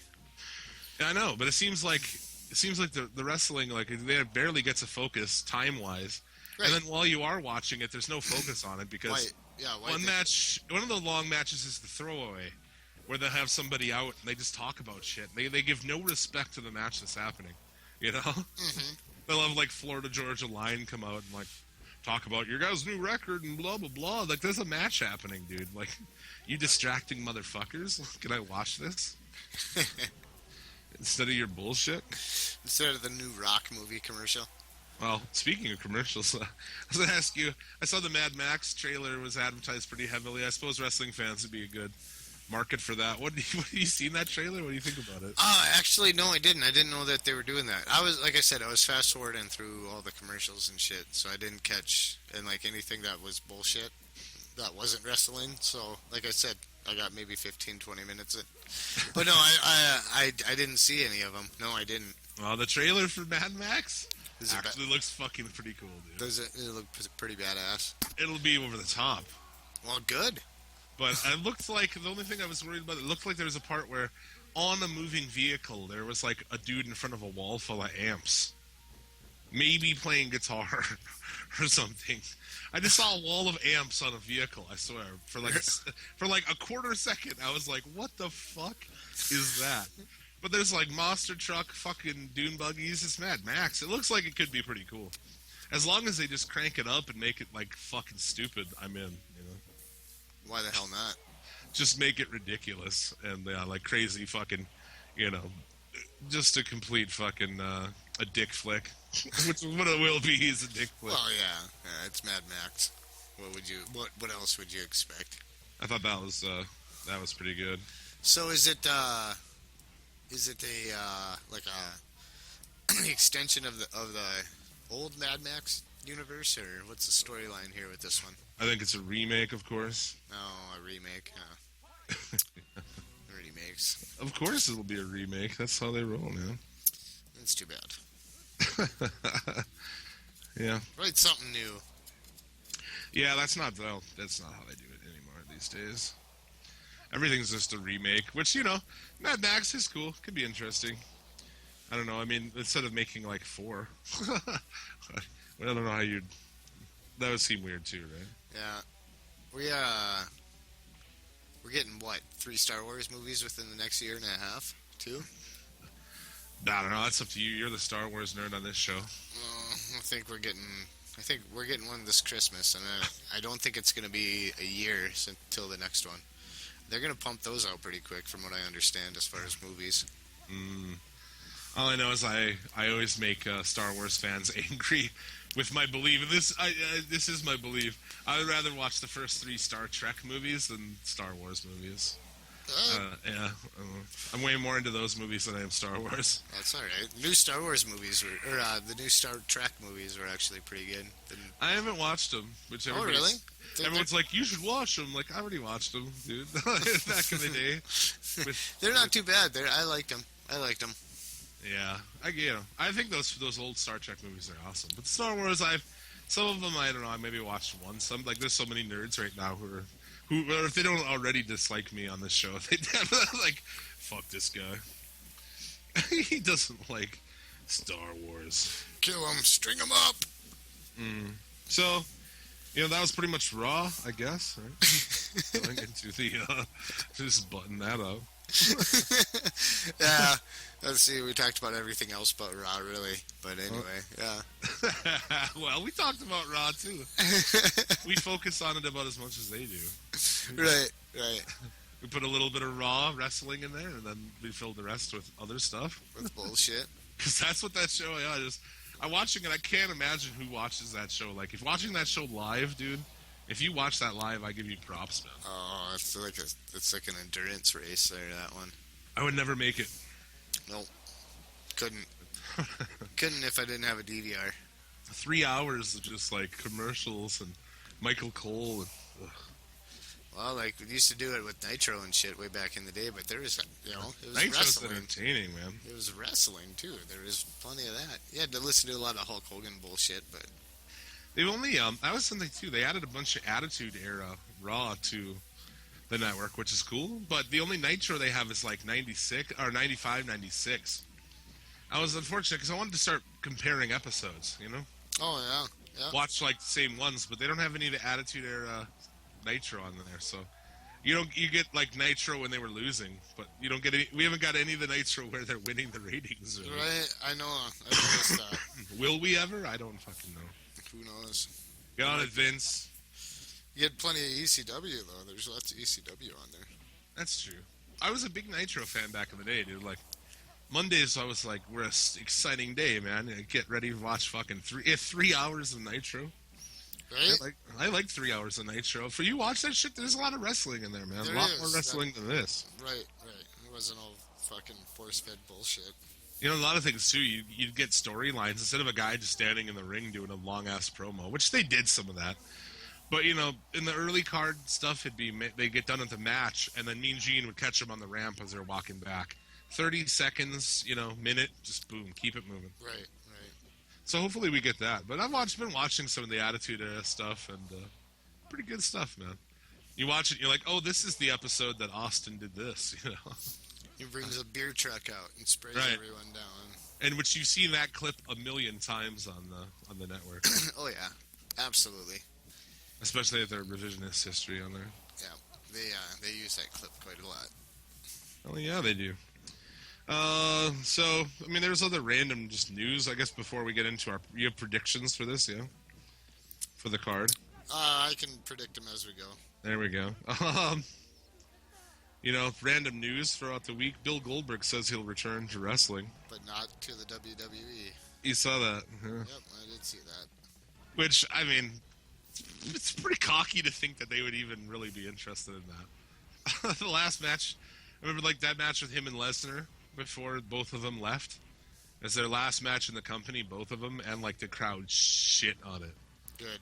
Yeah, I know, but it seems like the wrestling, like, it barely gets a focus time-wise. Right. And then while you are watching it, there's no focus on it because one of the long matches is the throwaway, where they'll have somebody out and they just talk about shit. They give no respect to the match that's happening, you know? Mm-hmm. They'll have, like, Florida Georgia Line come out and, like, talk about your guys' new record and blah, blah, blah. Like, there's a match happening, dude. Like, you distracting motherfuckers. Can I watch this? Instead of your bullshit? Instead of the new Rock movie commercial. Well, speaking of commercials, I was going to ask you, I saw the Mad Max trailer was advertised pretty heavily. I suppose wrestling fans would be a good market for that. What have you seen that trailer? What do you think about it? Actually, no, I didn't. I didn't know that they were doing that. I was, like I said, I was fast-forwarding through all the commercials and shit, so I didn't catch, anything that was bullshit that wasn't wrestling. So, like I said, I got maybe 15, 20 minutes in. But no, I didn't see any of them. No, I didn't. Well, the trailer for Mad Max actually looks fucking pretty cool, dude. Does it look pretty badass? It'll be over the top. Well, good. But it looked like, the only thing I was worried about, it looked like there was a part where on a moving vehicle, there was like a dude in front of a wall full of amps. Maybe playing guitar or something. I just saw a wall of amps on a vehicle, I swear. For like a quarter second, I was like, what the fuck is that? But there's like monster truck, fucking dune buggies. It's Mad Max. It looks like it could be pretty cool. As long as they just crank it up and make it like fucking stupid, I'm in, you know? Why the hell not? Just make it ridiculous and like crazy fucking, you know, just a complete fucking a dick flick. Which is what it will be, is a dick flick. Well, yeah, it's Mad Max. What else would you expect? I thought that was pretty good. So is it a like a extension of the old Mad Max universe, or what's the storyline here with this one? I think it's a remake, of course. Oh, a remake. Remakes. Of course it'll be a remake. That's how they roll, man. That's too bad. Yeah. Write something new. Yeah, that's not how they do it anymore these days. Everything's just a remake, which, you know, Mad Max is cool. Could be interesting. I don't know. I mean, instead of making like 4. I don't know how you'd... That would seem weird too, right? Yeah. We're getting, 3 Star Wars movies within the next year and a half? 2? I don't know. That's up to you. You're the Star Wars nerd on this show. I think we're getting one this Christmas, and I don't think it's going to be a year until the next one. They're going to pump those out pretty quick, from what I understand, as far as movies. All I know is I always make Star Wars fans angry with my belief. And this is my belief. I would rather watch the first 3 Star Trek movies than Star Wars movies. I'm way more into those movies than I am Star Wars. That's all right. New Star Wars movies, the new Star Trek movies were actually pretty good. I haven't watched them. Oh, really? Everyone's like, you should watch them. Like, I already watched them, dude. Back in the day. They're not too bad. I liked them. Yeah, I think those old Star Trek movies are awesome. But Star Wars, some of them, I don't know. I maybe watched one. Some, like, there's so many nerds right now who if they don't already dislike me on this show, they definitely like, fuck this guy. He doesn't like Star Wars. Kill him, string him up. So, that was pretty much Raw, I guess. Right? Going into the just button that up. Yeah. Let's see. We talked about everything else but Raw, really. But anyway, yeah. Well, we talked about Raw too. We focus on it about as much as they do. Right. Right. We put a little bit of Raw wrestling in there, and then we filled the rest with other stuff. With bullshit. Because that's what that show. Yeah, I'm watching it. I can't imagine who watches that show. Like, if watching that show live, dude. If you watch that live, I give you props, man. Oh, it's like an endurance race there. That one. I would never make it. Nope. Couldn't if I didn't have a DVR. 3 hours of just like commercials and Michael Cole. And, well, like we used to do it with Nitro and shit way back in the day, but there was, it was Nitro's wrestling. entertaining, man. It was wrestling too. There was plenty of that. You had to listen to a lot of Hulk Hogan bullshit, but They've only that was something too. They added a bunch of Attitude Era Raw to the network, which is cool. But the only Nitro they have is like 96 or 95, 96. I was unfortunate because I wanted to start comparing episodes. You know. oh yeah. Watch like the same ones, but they don't have any of the Attitude Era Nitro on there. So you get like Nitro when they were losing, but you don't get any. We haven't got any of the Nitro where they're winning the ratings. Really. Right, I know. I noticed that. Will we ever? I don't fucking know. Who knows? Get on it, Vince. You get plenty of ECW though. There's lots of ECW on there. That's true. I was a big Nitro fan back in the day, dude. Like Mondays, I was like, "We're an exciting day, man! Get ready to watch fucking 3 hours of Nitro." Right? I like 3 hours of Nitro. For you watch that shit, there's a lot of wrestling in there, man. There a lot is. more wrestling than this. Right. It wasn't all fucking force-fed bullshit. You know, a lot of things too. You'd get storylines instead of a guy just standing in the ring doing a long ass promo, which they did some of that. But you know, in the early card stuff, they get done at the match, and then Mean Gene would catch them on the ramp as they're walking back. 30 seconds, minute, just boom, keep it moving. Right. So hopefully we get that. But I've been watching some of the Attitude Era stuff, and pretty good stuff, man. You watch it, you're like, oh, this is the episode that Austin did this, He brings a beer truck out and sprays everyone down. And which you've seen that clip a million times on the network. Oh yeah, absolutely. Especially if they're revisionist history on there. Yeah, they use that clip quite a lot. Oh yeah, they do. So I mean, there's other random just news. I guess before we get into you have predictions for this, yeah, for the card. I can predict them as we go. There we go. Random news throughout the week. Bill Goldberg says he'll return to wrestling. But not to the WWE. You saw that. Yeah. Yep, I did see that. Which, I mean, it's pretty cocky to think that they would even really be interested in that. The last match, I remember like that match with him and Lesnar before both of them left. It's their last match in the company, both of them, and like the crowd shit on it. Good.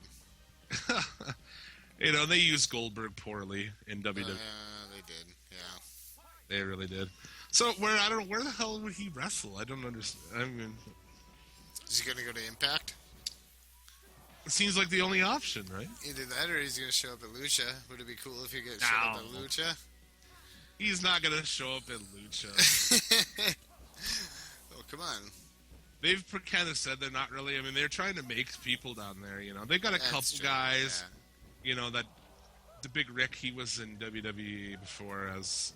They used Goldberg poorly in WWE. They did, yeah. They really did. So I don't know, where the hell would he wrestle? I don't understand. I mean, is he going to go to Impact? It seems like the only option, right? Either that or he's going to show up at Lucha. Would it be cool if he showed up at Lucha? He's not going to show up at Lucha. Oh, come on. They've kind of said they're not really. I mean, they're trying to make people down there. They've got a couple guys. Yeah. That the Big Rick, he was in WWE before as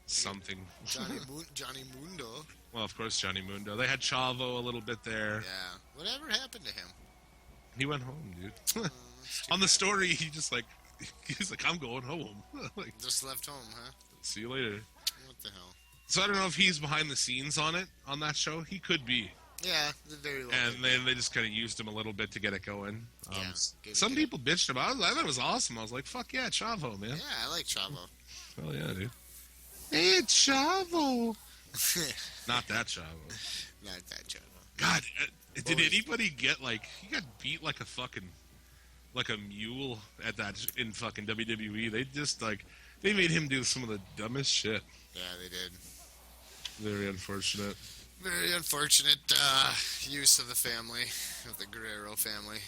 something. Johnny Mundo. Well, of course, Johnny Mundo. They had Chavo a little bit there. Yeah. Whatever happened to him? He went home, dude. On the story, he's like, I'm going home. Just left home, huh? See you later. What the hell? So I don't know if he's behind the scenes on that show. He could be. Yeah, very well. And they just kind of used him a little bit to get it going. Some people bitched about it. I thought it was awesome. I was like, fuck yeah, Chavo, man. Yeah, I like Chavo. Oh yeah, dude. Hey, Chavo. Not that Chavo. Not that Chavo. God, did anybody get he got beat like a mule in fucking WWE? They just they made him do some of the dumbest shit. Yeah, they did. Very unfortunate. Very unfortunate use of the family, of the Guerrero family.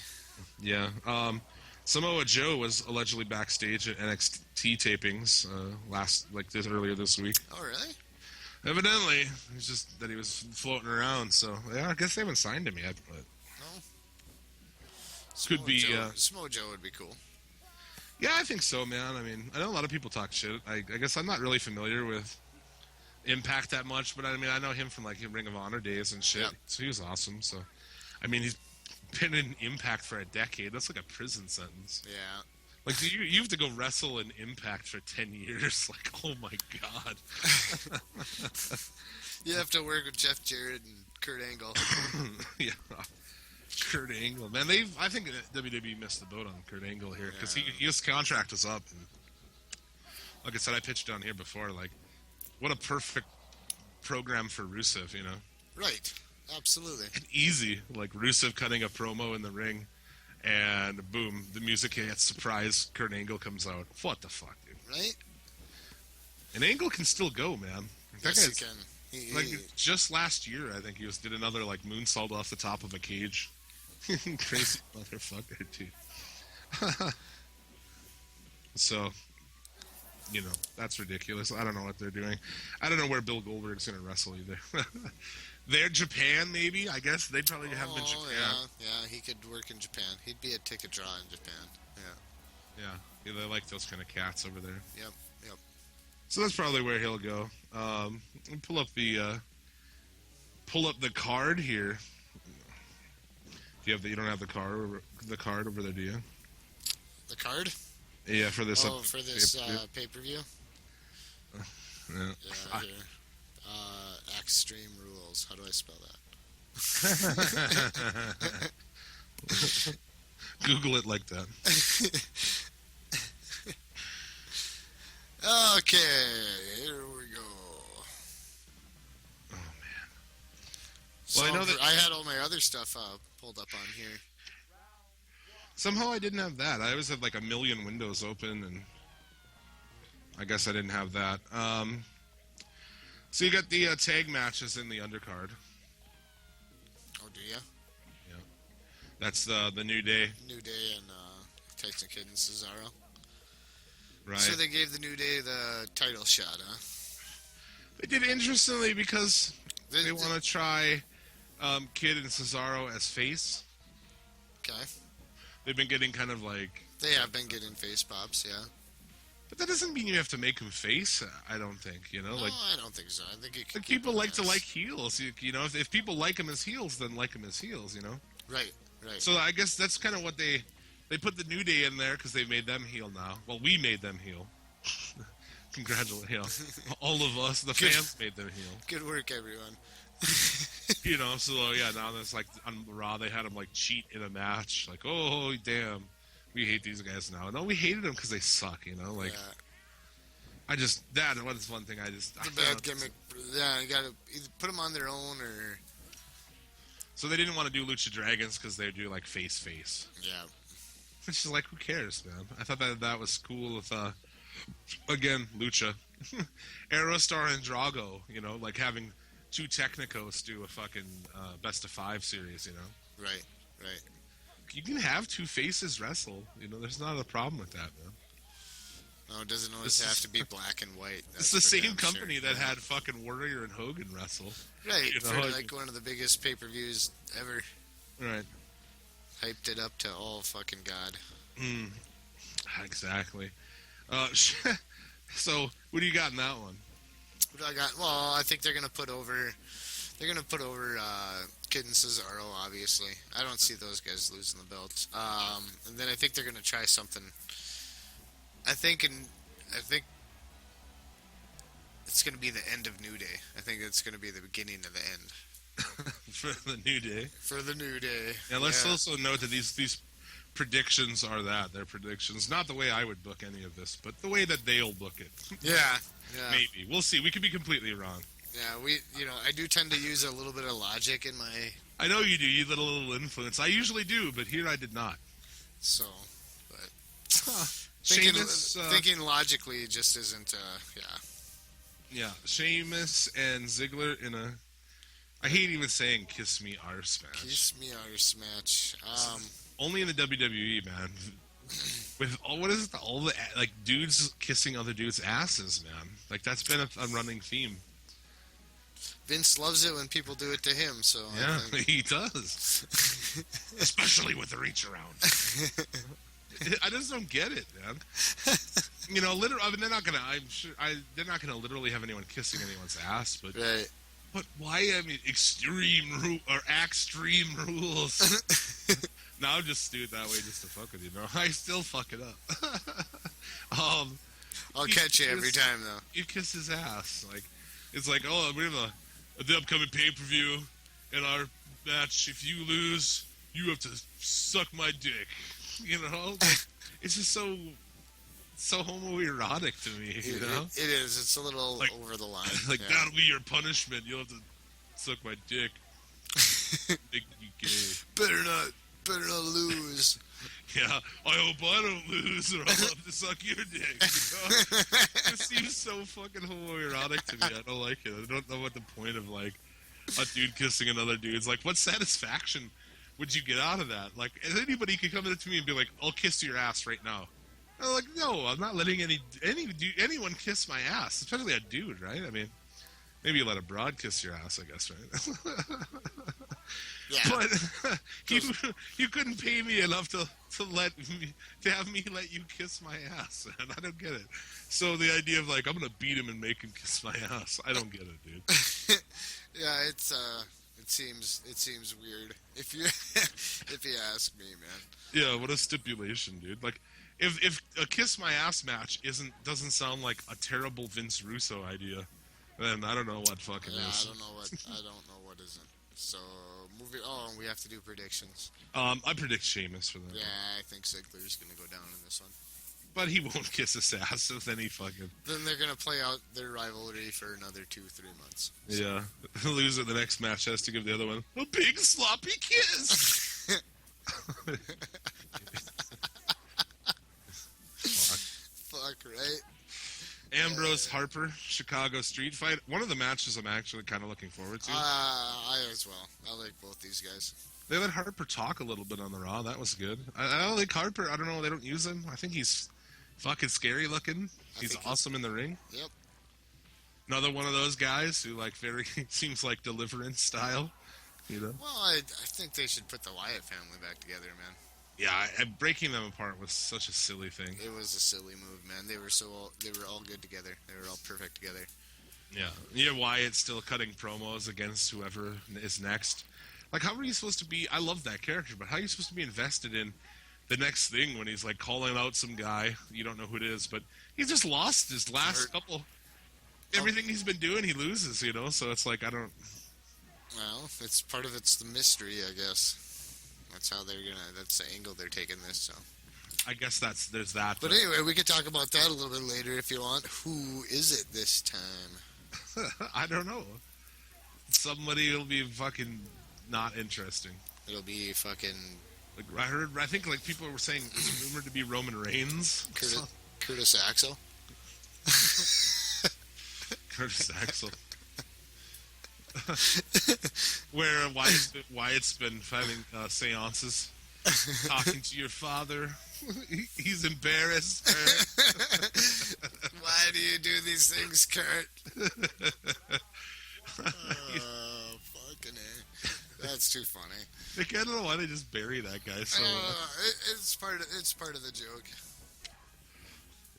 Yeah. Samoa Joe was allegedly backstage at NXT tapings earlier this week. Oh, really? Evidently, it's just that he was floating around. So yeah, I guess they haven't signed him yet. But no. Could be Samoa Joe would be cool. Yeah, I think so, man. I mean, I know a lot of people talk shit. I guess I'm not really familiar with Impact that much, but I mean, I know him from like Ring of Honor days and shit. Yep. So he was awesome. So, I mean, he's been in Impact for a decade. That's like a prison sentence. Yeah. Like, you have to go wrestle in Impact for 10 years. Like, oh my god. You have to work with Jeff Jarrett and Kurt Angle. Yeah. Kurt Angle, man. I think WWE missed the boat on Kurt Angle here because his contract was up. And like I said, I pitched down here before. Like, what a perfect program for Rusev, you know? Right. Absolutely. And easy, like Rusev cutting a promo in the ring, and boom, the music hits. Surprise, Kurt Angle comes out. What the fuck, dude? Right. And Angle can still go, man. Yes, he can. Like just last year, I think he did another like moonsault off the top of a cage. Crazy motherfucker, dude. So, you know, that's ridiculous. I don't know what they're doing. I don't know where Bill Goldberg's gonna wrestle either. They're Japan, maybe. I guess they'd probably have him in Japan. Yeah, he could work in Japan. He'd be a ticket draw in Japan. Yeah, they like those kind of cats over there. Yep. So that's probably where he'll go. Let me pull up the card here. Do you have you don't have the card over there, do you? The card? Yeah, for this. For this pay-per-view. Yeah. Yeah, here. Extreme Rules. How do I spell that? Google it like that. Okay, here we go. Oh man. So Well, I know that I had all my other stuff pulled up on here. somehow I didn't have that. I always had like a million windows open, and I guess I didn't have that. So you got the tag matches in the undercard. Oh, do ya? Yeah. That's the New Day. New Day and Tyson Kidd and Cesaro. Right. So they gave the New Day the title shot, huh? They did it interestingly because they want to try Kidd and Cesaro as face. Okay. They've been getting kind of like... They have been getting face pops, yeah. But that doesn't mean you have to make him face, I don't think, you know? No, Like, I don't think so. I think like people like to like heels, you know? If people like him as heels, then like him as heels, you know? Right. So I guess that's kind of what they put the New Day in there because they made them heel now. Well, we made them heel. Congratulations. All of us, the fans, made them heel. Good work, everyone. You know, so yeah, now that's like on Raw, they had him like cheat in a match. Like, oh, damn, we hate these guys now. No, we hated them because they suck, you know? Like, yeah. that was one thing It's a bad gimmick. Yeah, you gotta either put them on their own or... So they didn't want to do Lucha Dragons because they do like face. Yeah. Which is like, who cares, man? I thought that was cool with, again, Lucha. Aerostar and Drago, you know, like having two Technicos do a fucking best of 5 series, you know? Right. You can have two faces wrestle, you know, there's not a problem with that, man. No, it doesn't always have to be black and white. It's the same company that had fucking Warrior and Hogan wrestle. Right, you for know, like one of the biggest pay-per-views ever. Right. Hyped it up to all fucking God. Exactly. So, what do you got in that one? What do I got? Well, I think they're gonna put over Kid and Cesaro. Obviously, I don't see those guys losing the belts. And then I think they're gonna try something. I think it's gonna be the end of New Day. I think it's gonna be the beginning of the end. For the New Day. For the New Day. And let's also note that these predictions are they're predictions, not the way I would book any of this, but the way that they'll book it. Yeah. Maybe we'll see. We could be completely wrong. Yeah, I do tend to use a little bit of logic in my. I know you do. You let a little influence. I usually do, but here I did not. So, but Sheamus, thinking logically just isn't. Yeah, Sheamus and Ziggler in a. I hate even saying "kiss me arse" match. Kiss me arse match. Only in the WWE, man. With all the like dudes kissing other dudes' asses, man. Like that's been a running theme. Vince loves it when people do it to him, so yeah, he does. Especially with the reach around. I just don't get it, man. You know, literally, I mean, they're not gonna. I'm sure they're not gonna literally have anyone kissing anyone's ass, but Right. But why? I mean, extreme rules. Now I'll just do it that way just to fuck with you. No, I still fuck it up. I'll catch you every time, though. You kiss his ass. Like, it's like, oh, we have the upcoming pay-per-view in our match. If you lose, you have to suck my dick. You know, like, it's just so homoerotic to me. You know, it is. It's a little like, over the line. Like that'll be your punishment. You'll have to suck my dick. Make you gay. Better not lose. Yeah, I hope I don't lose, or I'll have to suck your dick. You know? It seems so fucking homoerotic to me. I don't like it. I don't know what the point of like a dude kissing another dude is. Like, what satisfaction would you get out of that? Like, anybody could come up to me and be like, "I'll kiss your ass right now." I'm like, no, I'm not letting anyone kiss my ass, especially a dude, right? I mean, maybe you let a broad kiss your ass, I guess, right? Yeah. But you couldn't pay me enough to have me let you kiss my ass, man. I don't get it. So the idea of like I'm gonna beat him and make him kiss my ass, I don't get it, dude. Yeah, it seems weird if you ask me, man. Yeah, what a stipulation, dude. Like, if a kiss my ass match doesn't sound like a terrible Vince Russo idea, then I don't know what fucking is. I don't know what isn't. So moving on, we have to do predictions. I predict Sheamus for that. Yeah, I think Ziggler's gonna go down in this one. But he won't kiss his ass, so then he fucking... Then they're gonna play out their rivalry for another 2-3 months. So. Yeah. The loser of the next match has to give the other one a big sloppy kiss! Fuck, right? Ambrose Harper, Chicago Street Fight. One of the matches I'm actually kind of looking forward to. I as well. I like both these guys. They let Harper talk a little bit on the Raw. That was good. I don't like Harper. I don't know. They don't use him. I think he's fucking scary looking. He's awesome in the ring. Yep. Another one of those guys who like very seems like Deliverance style. You know. Well, I think they should put the Wyatt family back together, man. Yeah, breaking them apart was such a silly thing. It was a silly move, man. They were all good together. They were all perfect together. Yeah. Wyatt still cutting promos against whoever is next. Like, how are you supposed to be? I love that character, but how are you supposed to be invested in the next thing when he's like calling out some guy you don't know who it is? But he just lost his last couple. Everything he's been doing, he loses. You know, so it's like I don't. Well, it's part of the mystery, I guess. That's the angle they're taking this, so. I guess there's that. But anyway, we could talk about that a little bit later if you want. Who is it this time? I don't know. Somebody will be fucking not interesting. It'll be fucking... Like, I think like people were saying it's rumored to be Roman Reigns. Curtis Axel? Curtis Axel. Where Wyatt's been having seances, talking to your father. He's embarrassed. Why do you do these things, Kurt? Fucking A. That's too funny. Like, I don't know why they just bury that guy so it's part of the joke.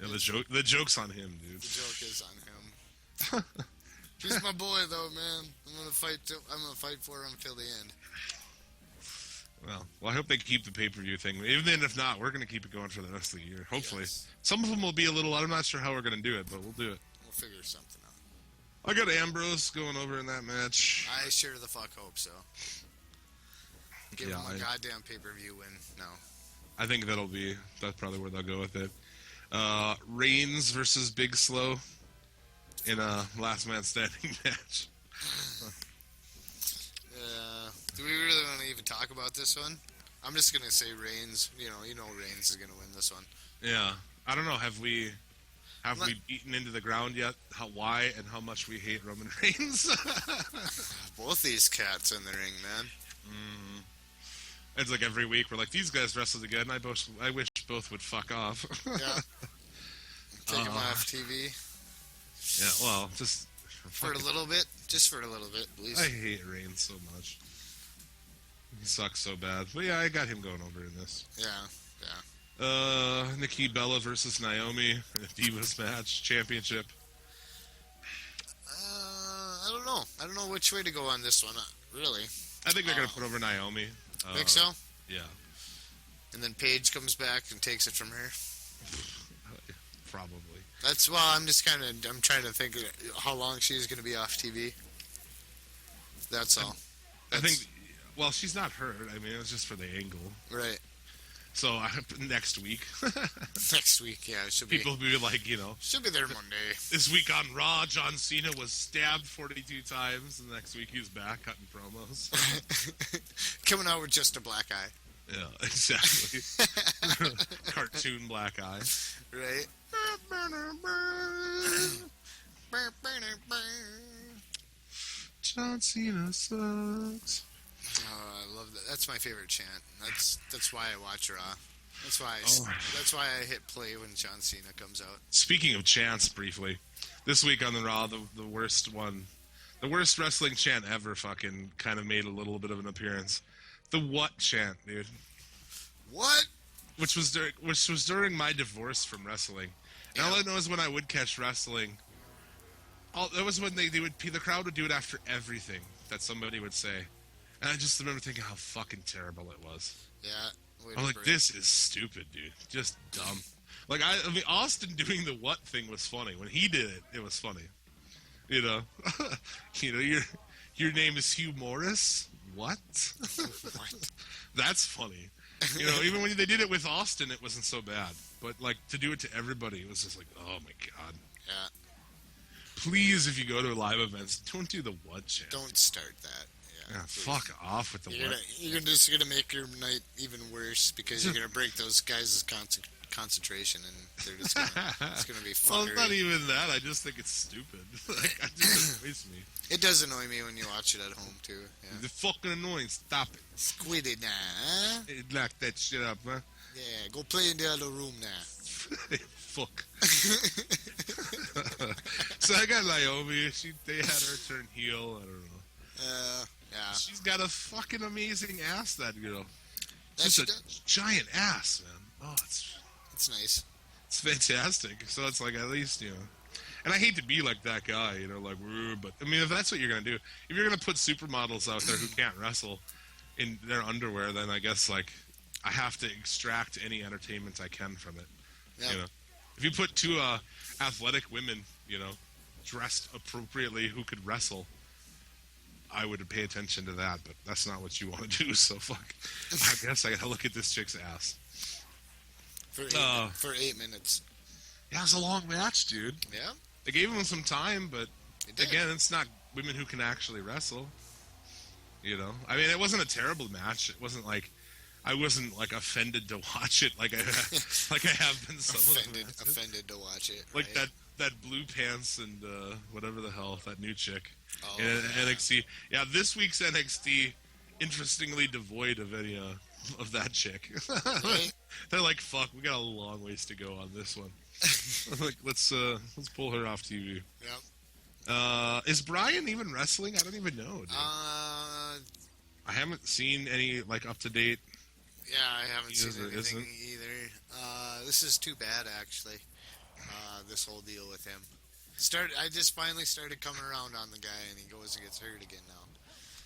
Yeah, the joke's on him, dude. The joke is on him. He's my boy, though, man. I'm gonna fight for him till the end. Well, I hope they keep the pay-per-view thing. Even if not, we're gonna keep it going for the rest of the year. Hopefully, some of them will be a little. I'm not sure how we're gonna do it, but we'll do it. We'll figure something out. I got Ambrose going over in that match. I sure the fuck hope so. Give him a goddamn pay-per-view win. No. I think that's probably where they'll go with it. Reigns versus Big Slow in a last man standing match. Do we really want to even talk about this one? I'm just gonna say Reigns. You know Reigns is gonna win this one. Yeah, I don't know. Have we beaten into the ground yet? Why and how much we hate Roman Reigns? Both these cats in the ring, man. It's like every week we're like, these guys wrestled again. I wish both would fuck off. Yeah. Take them off TV. Yeah, well, just for a little bit. Just for a little bit, please. I hate Reigns so much. He sucks so bad. But yeah, I got him going over in this. Yeah. Nikki Bella versus Naomi, Divas match, championship. I don't know. I don't know which way to go on this one, really. I think they're going to put over Naomi. Think so? Yeah. And then Paige comes back and takes it from her? Probably. That's, well, I'm trying to think how long she's going to be off TV. That's all. I think, well, she's not hurt. I mean, it was just for the angle. Right. So, next week. Next week, yeah. People will be like, she'll be there Monday. This week on Raw, John Cena was stabbed 42 times. And next week, he's back cutting promos. Coming out with just a black eye. Yeah, exactly. Cartoon black eye. Right. John Cena sucks. Oh, I love that. That's my favorite chant. That's why I watch Raw. That's why I hit play when John Cena comes out. Speaking of chants, briefly, this week on the Raw, the worst one, the worst wrestling chant ever, fucking kind of made a little bit of an appearance. The what chant, dude? What? Which was during my divorce from wrestling. And all I know is when I would catch wrestling, that was when the crowd would do it after everything that somebody would say. And I just remember thinking how fucking terrible it was. Yeah. I'm like, this is stupid, dude. Just dumb. Like, I mean, Austin doing the what thing was funny. When he did it, it was funny. Your name is Hugh Morris? What? What? That's funny. Even when they did it with Austin, it wasn't so bad. But, like, to do it to everybody, it was just like, oh, my God. Yeah. Please, if you go to live events, don't do the what chant. Don't start that. Yeah, fuck off with the what. You're just going to make your night even worse because you're going to break those guys' concentration and they're just it's going to be fuckery. Well, it's not even that. I just think it's stupid. Like, it just annoys me. It does annoy me when you watch it at home, too. Yeah. It's fucking annoying. Stop it. Squid it now, huh? Lock that shit up, huh? Yeah, go play in the other room now. Fuck. So I got Naomi. They had her turn heel. I don't know. Yeah. She's got a fucking amazing ass, that girl. She's a giant ass, man. Oh, it's nice. It's fantastic. So it's like, at least, And I hate to be like that guy, but I mean, if that's what you're going to do, if you're going to put supermodels out there who can't wrestle in their underwear, then I guess, like, I have to extract any entertainment I can from it. Yeah. If you put two athletic women, dressed appropriately who could wrestle, I would pay attention to that, but that's not what you want to do, so fuck. I guess I gotta look at this chick's ass. For 8 minutes. Yeah, it was a long match, dude. Yeah? They gave him some time, but again, it's not women who can actually wrestle. I mean, it wasn't a terrible match. It wasn't like I wasn't like offended to watch it like I have been offended to watch it. Like right? that blue pants and whatever the hell, that new chick in yeah. NXT. Yeah, this week's NXT, interestingly devoid of any of that chick. Right? They're like, fuck, we got a long ways to go on this one. Like, let's pull her off TV. Yep. Is Brian even wrestling? I don't even know, dude. I haven't seen any, like, up-to-date. Yeah, I haven't seen anything either. This is too bad, actually. This whole deal with him. I just finally started coming around on the guy, and he goes and gets hurt again now.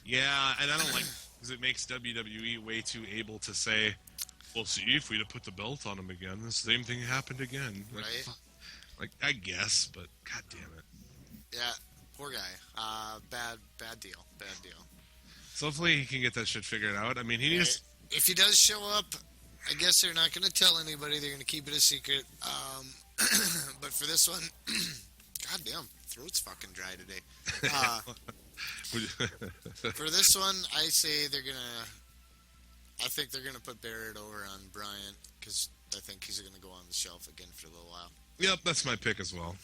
Yeah, and I don't like, because it makes WWE way too able to say, well, see, if we'd have put the belt on him again, the same thing happened again. Like, right? Like, I guess, but god damn it. Yeah, poor guy. Bad deal. So hopefully he can get that shit figured out. I mean, he needs... If he does show up, I guess they're not going to tell anybody. They're going to keep it a secret. But for this one, god damn, throat's fucking dry today. For this one, I say I think they're going to put Barrett over on Bryant, because I think he's going to go on the shelf again for a little while. Yep, that's my pick as well.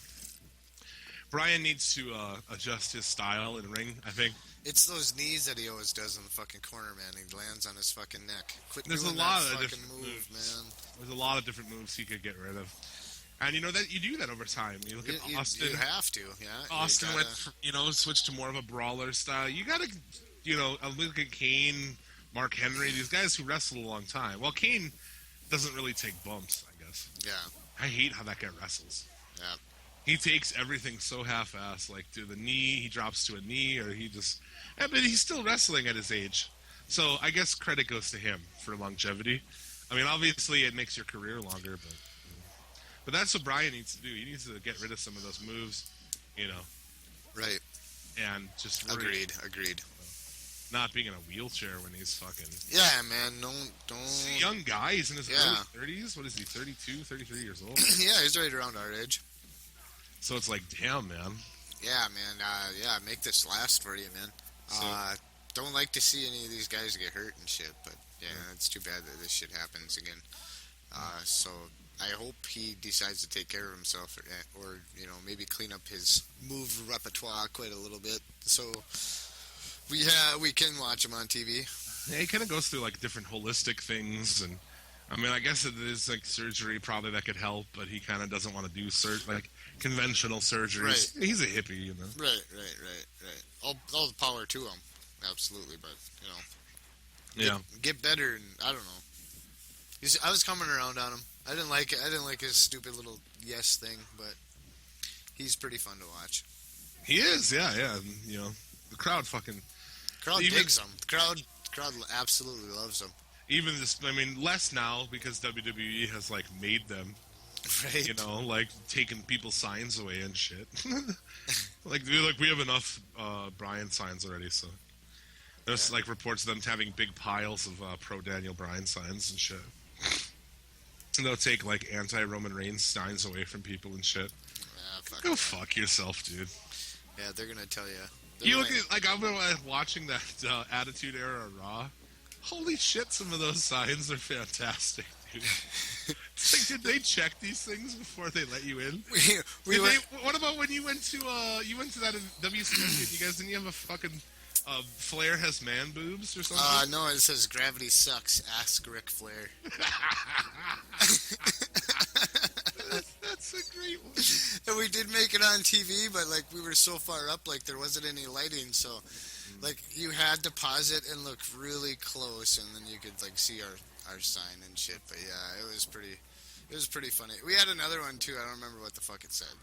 Brian needs to adjust his style in ring, I think. It's those knees that he always does in the fucking corner, man. He lands on his fucking neck. There's a lot of different moves, man. There's a lot of different moves he could get rid of. And that you do that over time. You look at Austin. You have to, yeah. Austin went, switched to more of a brawler style. You gotta, look at Kane, Mark Henry, these guys who wrestled a long time. Well, Kane doesn't really take bumps, I guess. Yeah. I hate how that guy wrestles. Yeah. He takes everything so half-assed, like to the knee, he drops to a knee, or he just... Yeah, but he's still wrestling at his age. So I guess credit goes to him for longevity. I mean, obviously it makes your career longer, but that's what Brian needs to do. He needs to get rid of some of those moves, you know. Right. And just... Agreed. Not being in a wheelchair when he's fucking... Yeah, man, don't... He's a young guy. He's in his Yeah. early 30s. What is he, 32, 33 years old? Yeah, he's right around our age. So it's like, damn, man. Yeah, man. Make this last for you, man. So, don't like to see any of these guys get hurt and shit, but yeah, it's too bad that this shit happens again. So I hope he decides to take care of himself, or you know, maybe clean up his move repertoire quite a little bit, so we can watch him on TV. yeah, he kind of goes through like different holistic things, and I mean, I guess it is like surgery probably that could help, but he kind of doesn't want to do like conventional surgeries. Right. He's a hippie, you know. Right. All the power to him, absolutely. But you know, get better, and I don't know. I was coming around on him. I didn't like it. I didn't like his stupid little yes thing, but he's pretty fun to watch. He is, yeah. And, you know, the crowd Digs him. The crowd absolutely loves him. Even this, I mean, less now because WWE has like made them, Right. you know, like taking people's signs away and shit. like we have enough Bryan signs already, so there's like reports of them having big piles of pro Daniel Bryan signs and shit. And they'll take like anti-Roman Reigns signs away from people and shit. Go fuck yourself, dude. Yeah, they're gonna tell you. You look at like I've been watching that Attitude Era Raw. Holy shit, some of those signs are fantastic, dude. It's like, did they check these things before they let you in? What about when you went to that WCW? You guys didn't you have a fucking Flair has man boobs or something? No, it says gravity sucks. Ask Ric Flair. That's a great one. And we did make it on TV, but like we were so far up, like there wasn't any lighting, so like you had to pause it and look really close, and then you could like see our sign and shit. But yeah, it was pretty funny. We had another one too. I don't remember what the fuck it said,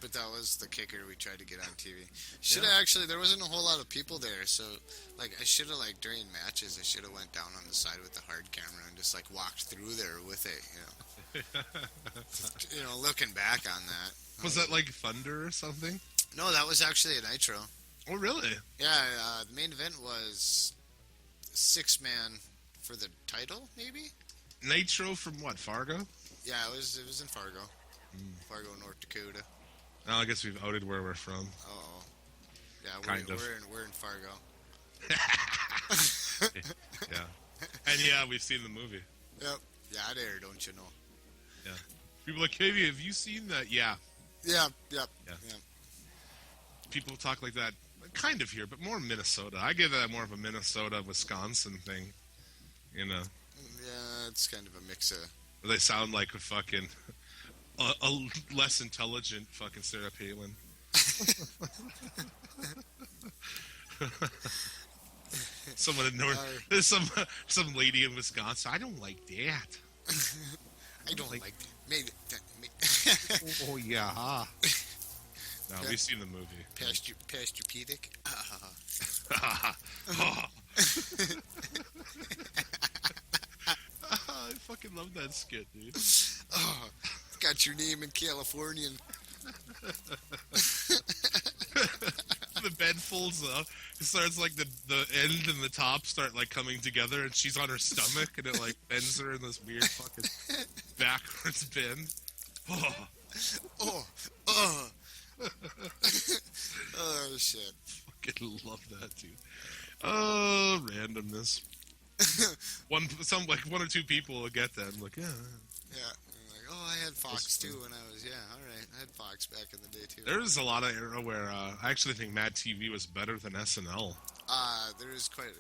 but that was the kicker we tried to get on TV. Actually, there wasn't a whole lot of people there, so like I should have like during matches I should have went down on the side with the hard camera and just like walked through there with it, you know. You know, looking back on that. Was that like Thunder or something? No, that was actually a Nitro. Oh, really? Yeah, the main event was 6-man for the title, maybe? Nitro from what, Fargo? Yeah, it was in Fargo. Fargo, North Dakota. Well, I guess we've outed where we're from. Uh-oh. Yeah, we're in Fargo. Yeah. And yeah, we've seen the movie. Yep. Yeah, there, don't you know? Yeah. People are like, hey, have you seen that? Yeah. Yep. People talk like that, kind of here, but more Minnesota. I give that more of a Minnesota, Wisconsin thing, you know. Yeah, it's kind of a mix of... They sound like a fucking... a less intelligent fucking Sarah Palin. Someone in there's some lady in Wisconsin. I don't like that. I don't like that. Oh yeah. No, we've seen the movie. Past your pedic. I fucking love that skit, dude. Oh, got your name in Californian. The bed folds up. It starts like the end and the top start like coming together, and she's on her stomach, and it like bends her in this weird fucking backwards bend. Oh shit! Fucking love that, dude. Oh, randomness. One or two people will get that. I'm like, yeah. Yeah. I'm like, oh, I had Fox too when I was all right. I had Fox back in the day too. There was a lot of era where I actually think Mad TV was better than SNL. There was quite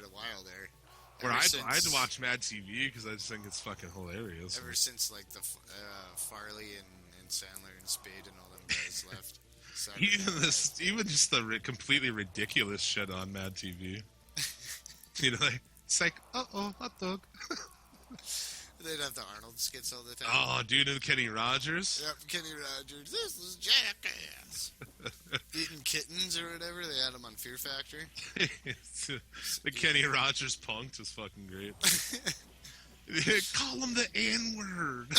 a while there. Where I had to watch Mad TV because I just think it's fucking hilarious. Ever since like the Farley and Sandler and Spade and all them guys left. Even just the completely ridiculous shit on Mad TV. You know, it's like, hot dog. They'd have the Arnold skits all the time. Oh, dude, and Kenny Rogers. Yep, Kenny Rogers. This is Jackass. Eating kittens or whatever. They had him on Fear Factor. The Kenny Rogers punked was fucking great. Call him the N-word.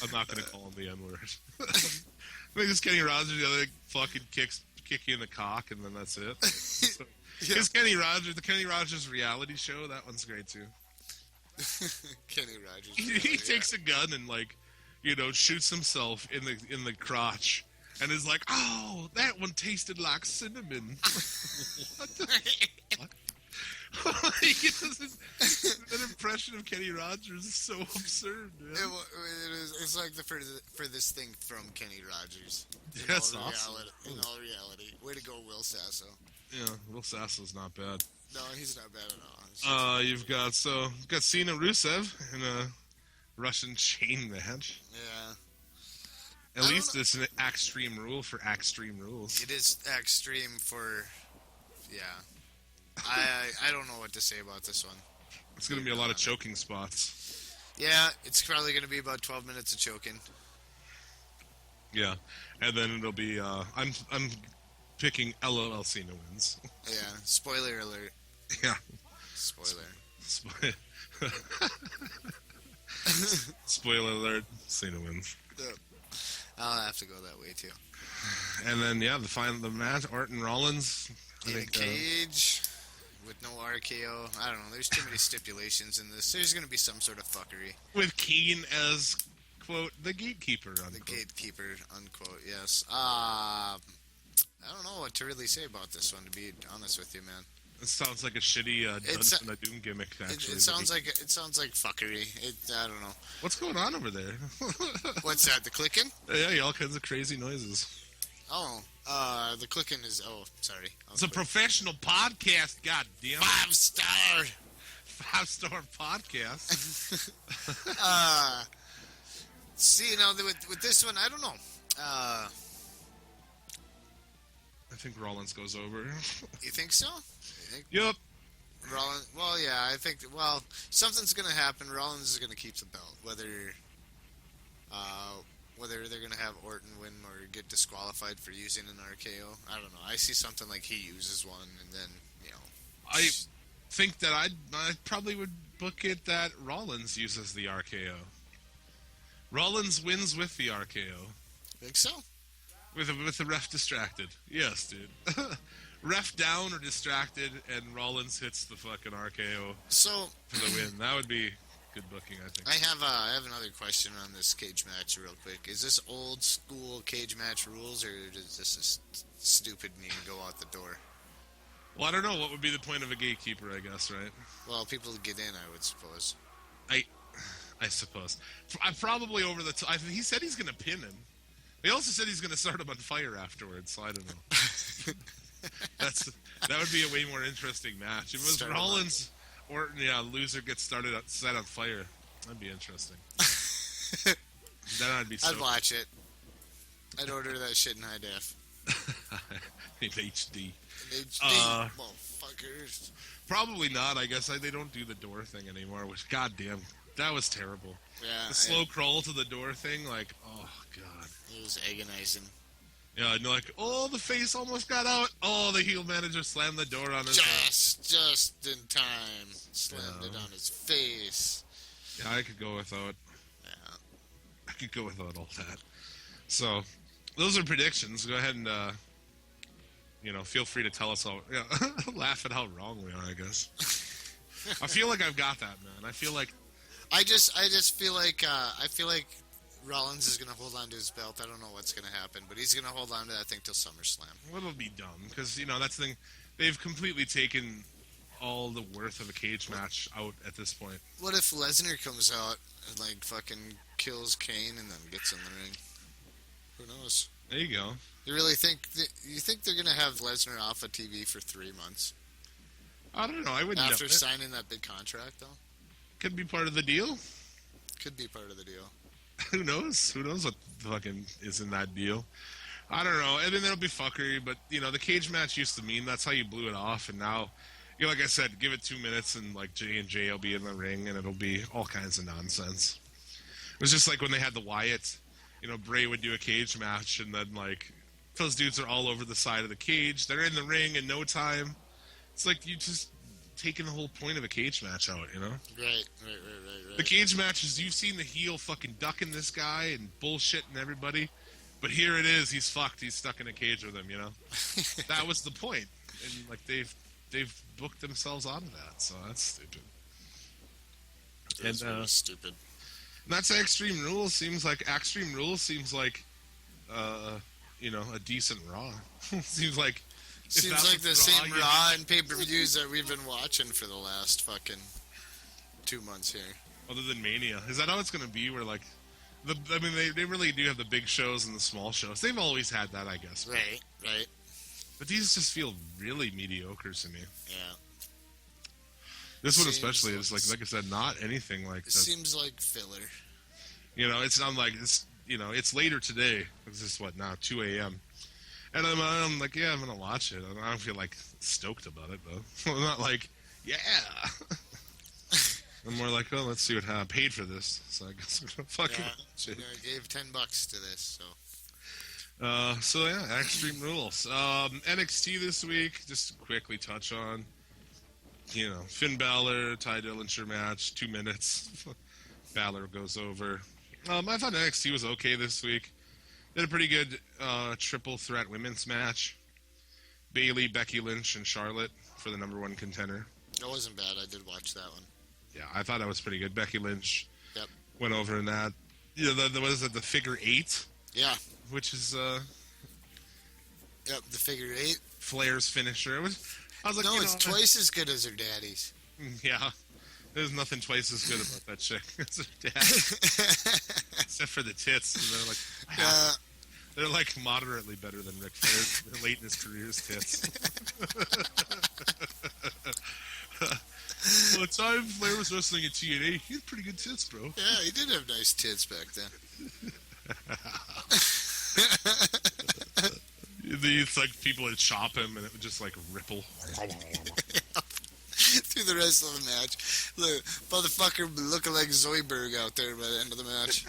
I'm not going to call him the N-word. I think this Kenny Rogers, the other fucking kick you in the cock, and then that's it. Yeah. His Kenny Rogers, the Kenny Rogers reality show, that one's great too. Kenny Rogers. He takes a gun and shoots himself in the crotch, and is like, "Oh, that one tasted like cinnamon." What the fuck? That impression of Kenny Rogers is so absurd, man. It's like the furthest thing from Kenny Rogers. That's awesome. In all reality. Way to go, Will Sasso. Yeah, Will Sasso's not bad. No, he's not bad at all. You've got Cena Rusev in a Russian chain match. Yeah. At least it's an extreme rule for extreme rules. It is extreme for, yeah. I don't know what to say about this one. It's going to be a lot of choking spots. Yeah, it's probably going to be about 12 minutes of choking. Yeah, and then it'll be. I'm picking LOL Cena wins. Yeah, spoiler alert. Yeah. Spoiler. Spoiler alert, Cena wins. Yep. I'll have to go that way too. And then the match, Orton Rollins. In a cage with no RKO. I don't know. There's too many stipulations in this. There's going to be some sort of fuckery. With Kane as, quote, the gatekeeper, unquote. The gatekeeper, unquote, yes. I don't know what to really say about this one, to be honest with you, man. It sounds like a shitty Dhun from the Doom gimmick, actually. It sounds like fuckery. I don't know. What's going on over there? What's that, the clicking? Yeah, all kinds of crazy noises. Oh, the clicking is... Oh, sorry. It's a professional podcast, goddamn. 5-star! 5-star podcast. See, now, with this one, I don't know. I think Rollins goes over. You think so? Yep. Rollins... Well, yeah, I think... Well, something's going to happen. Rollins is going to keep the belt. Whether they're going to have Orton win or get disqualified for using an RKO. I don't know. I see something like he uses one, and then, I think that I probably would book it that Rollins uses the RKO. Rollins wins with the RKO. Think so? With the ref distracted. Yes, dude. Ref down or distracted, and Rollins hits the fucking RKO for the win. That would be good booking, I think. I have another question on this cage match real quick. Is this old school cage match rules, or does this stupid meme go out the door? Well, I don't know. What would be the point of a gatekeeper, I guess, right? Well, people get in, I would suppose. I suppose. I'm probably over the top. He said he's going to pin him. He also said he's going to start him on fire afterwards, so I don't know. That would be a way more interesting match. If it was Rollins... Orton, loser gets set on fire. That'd be interesting. Then I'd be. I'd watch it. I'd order that shit in high def. In HD. Motherfuckers. Probably not. I guess they don't do the door thing anymore. Which, goddamn, that was terrible. Yeah. The slow crawl to the door thing, like, oh god. It was agonizing. Yeah, and like, oh, the face almost got out. Oh, the heel manager slammed the door on his just in time. Slammed it on his face. Yeah, I could go without. Yeah. I could go without all that. So, those are predictions. Go ahead and, feel free to tell us how. Yeah, laugh at how wrong we are, I guess. I feel like I've got that, man. I feel like. I just feel like Rollins is going to hold on to his belt. I don't know what's going to happen, but he's going to hold on to that thing till SummerSlam. Well, it'll be dumb, because, that's the thing. They've completely taken all the worth of a cage match out at this point. What if Lesnar comes out and, fucking kills Kane and then gets in the ring? Who knows? There you go. You really think... You think they're going to have Lesnar off of TV for 3 months? I don't know. I wouldn't After signing that big contract, though? Could be part of the deal. Could be part of the deal. Who knows? Who knows what fucking is in that deal? I don't know. I mean, there'll be fuckery, but, the cage match used to mean that's how you blew it off, and now like I said, give it 2 minutes and like J&J will be in the ring and it'll be all kinds of nonsense. It was just like when they had the Wyatt, Bray would do a cage match and then like those dudes are all over the side of the cage. They're in the ring in no time. It's like you just taking the whole point of a cage match out, Right. The cage matches, you've seen the heel fucking ducking this guy and bullshitting everybody. But here it is, he's fucked. He's stuck in a cage with him, That was the point. And like they've booked themselves out of that, so that's stupid. It's really stupid. And that's Extreme Rules seems like a decent Raw. Seems like the same Raw and pay-per-views that we've been watching for the last fucking 2 months here. Other than Mania. Is that how it's going to be where like they really do have the big shows and the small shows. They've always had that, I guess. Right. But these just feel really mediocre to me. Yeah. This one especially is like I said, not anything like that. Seems like filler. It's not like it's it's later today. It's just now 2 a.m. And I'm like, yeah, I'm gonna watch it. I don't feel like stoked about it though. I'm not like, yeah. I'm more like, oh, let's see what I paid for this. So I guess I'm gonna fucking watch it. I gave $10 to this, so. So yeah, Extreme Rules. NXT this week, just to quickly touch on, Finn Balor, Ty Dillinger match, 2 minutes. Balor goes over. I thought NXT was okay this week. They had a pretty good triple threat women's match. Bayley, Becky Lynch, and Charlotte for the number 1 contender. It wasn't bad. I did watch that one. Yeah, I thought that was pretty good. Becky Lynch went over in that. The figure 8? Yeah. Which is the figure 8. Flair's finisher. I was like, no, it's twice as good as her daddy's. Yeah, there's nothing twice as good about that chick as her dad, except for the tits. And they're like moderately better than Ric Flair. They're late in his career's tits. Well, the time Flair was wrestling at TNA, he had pretty good tits, bro. Yeah, he did have nice tits back then. It's like people would chop him and it would just like ripple. Through the rest of the match. Look, motherfucker looking like Zoidberg out there by the end of the match.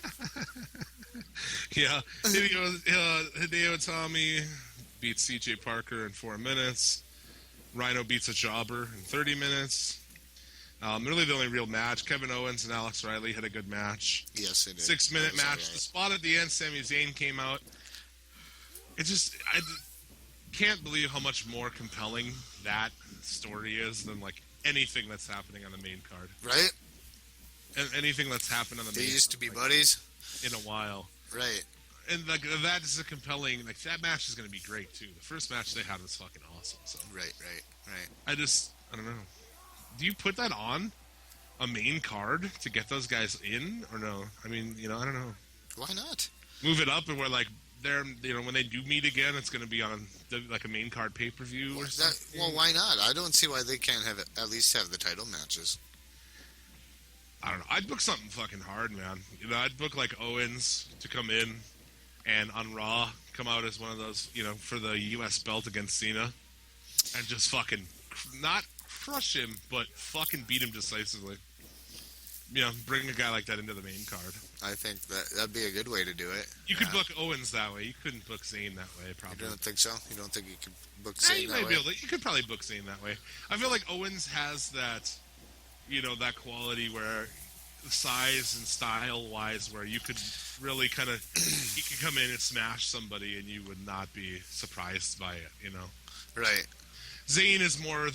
Yeah. Hideo Itami beats CJ Parker in 4 minutes. Rhino beats a jobber in 30 minutes. Really the only real match. Kevin Owens and Alex Riley had a good match. Yes, it did. 6-minute match. Right. The spot at the end, Sami Zayn came out. I can't believe how much more compelling that story is than like anything that's happening on the main card. Right? And anything that's happened on the main card. They used to be buddies. In a while. Right. And like that is a compelling, like that match is going to be great too. The first match they had was fucking awesome. So. Right. I don't know. Do you put that on a main card to get those guys in or no? I mean, I don't know. Why not? Move it up and we're like, they're, when they do meet again, it's going to be on like a main card pay-per-view or something. Well, why not? I don't see why they can't have it, at least have the title matches. I don't know. I'd book something fucking hard, man. I'd book like Owens to come in and on Raw come out as one of those, for the U.S. belt against Cena and just fucking not crush him, but fucking beat him decisively. Bring a guy like that into the main card. I think that'd be a good way to do it. You could book Owens that way. You couldn't book Zayn that way, probably. You don't think so? You don't think you could book Zayn that way? You could probably book Zayn that way. I feel like Owens has that, that quality where size and style-wise where you could really kind of... he could come in and smash somebody and you would not be surprised by it, Right. Zayn is more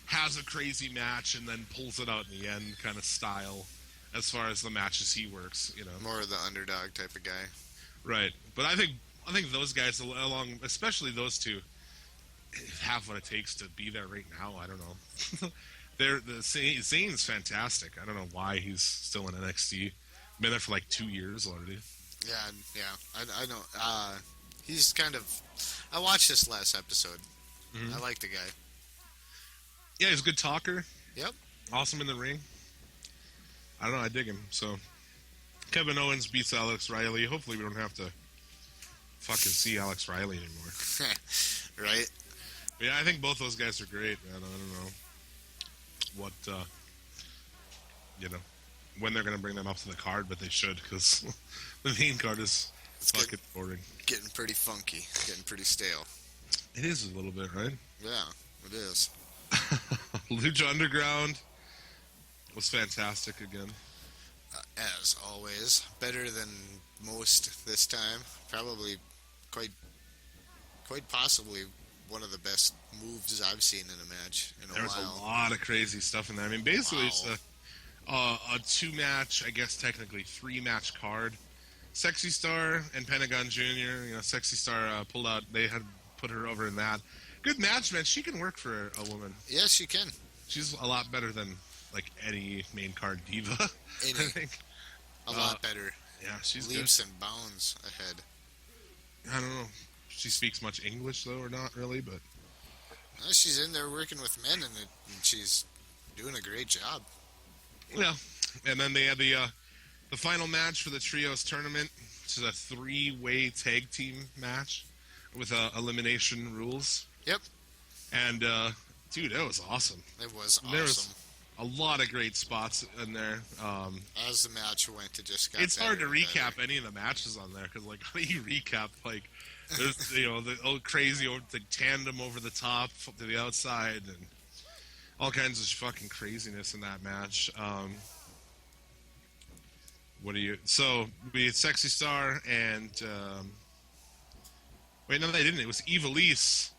has a crazy match and then pulls it out in the end kind of style as far as the matches he works, More of the underdog type of guy. Right. But I think those guys, along, especially those two, have what it takes to be there right now. I don't know. Zayn's fantastic. I don't know why he's still in NXT. Been there for like 2 years already. Yeah. I know. He's kind of... I watched this last episode. Mm-hmm. I like the guy. Yeah, he's a good talker. Yep. Awesome in the ring. I don't know, I dig him. So, Kevin Owens beats Alex Riley. Hopefully we don't have to fucking see Alex Riley anymore. Right? But yeah, I think both those guys are great, man. I don't know. what when they're gonna bring them up to the card, but they should, because the main card is fucking boring. Getting pretty funky, getting pretty stale. It is a little bit, right? Yeah, it is. Lucha Underground was fantastic again. As always, better than most this time. Probably quite possibly one of the best moves I've seen in a match in a There was while. a lot of crazy stuff in there. I mean, basically it's a 2-match, I guess technically 3-match card. Sexy Star and Pentagon Jr. Sexy Star pulled out. They had put her over in that. Good match, man. She can work for a woman. Yes, she can. She's a lot better than like any main card diva. I think A lot better. Yeah, she's leaps good. and bounds ahead. I don't know. She speaks much English though, or not really, but She's in there working with men, and she's doing a great job. yeah. And then they had the final match for the trios tournament, which is a 3-way tag team match with elimination rules. Yep, And dude, that was awesome. it was awesome. There was a lot of great spots in there. As the match went, it just got It's hard to better and recap better. any of the matches on there, because like, how do you recap like there's the old crazy the tandem over the top to the outside and all kinds of fucking craziness in that match. So we had Sexy Star and wait, no, they didn't. It was Evilise,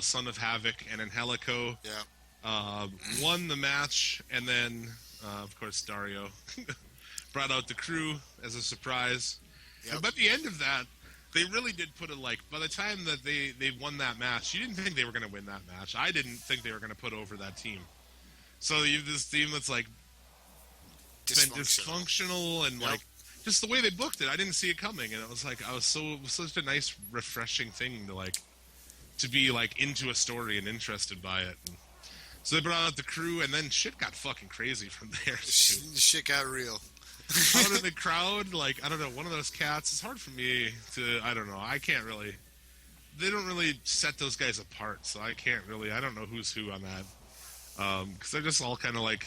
Son of Havoc, and Angelico Yeah, won the match, and then of course Dario brought out the crew as a surprise. Yep. But at the end of that, they really did put it like, by the time that they won that match, you didn't think they were going to win that match. I didn't think they were going to put over that team. So you have this team that's like dysfunctional and Yep. like just the way they booked it, I didn't see it coming, and it was like it was such a nice, refreshing thing to be like into a story and interested by it. And so they brought out the crew, and then shit got fucking crazy from there. shit got real. Out of the crowd, like, I don't know, one of those cats, it's hard for me to, I don't know, I can't really, they don't really set those guys apart, so I don't know who's who on that, because they're just all kind of like,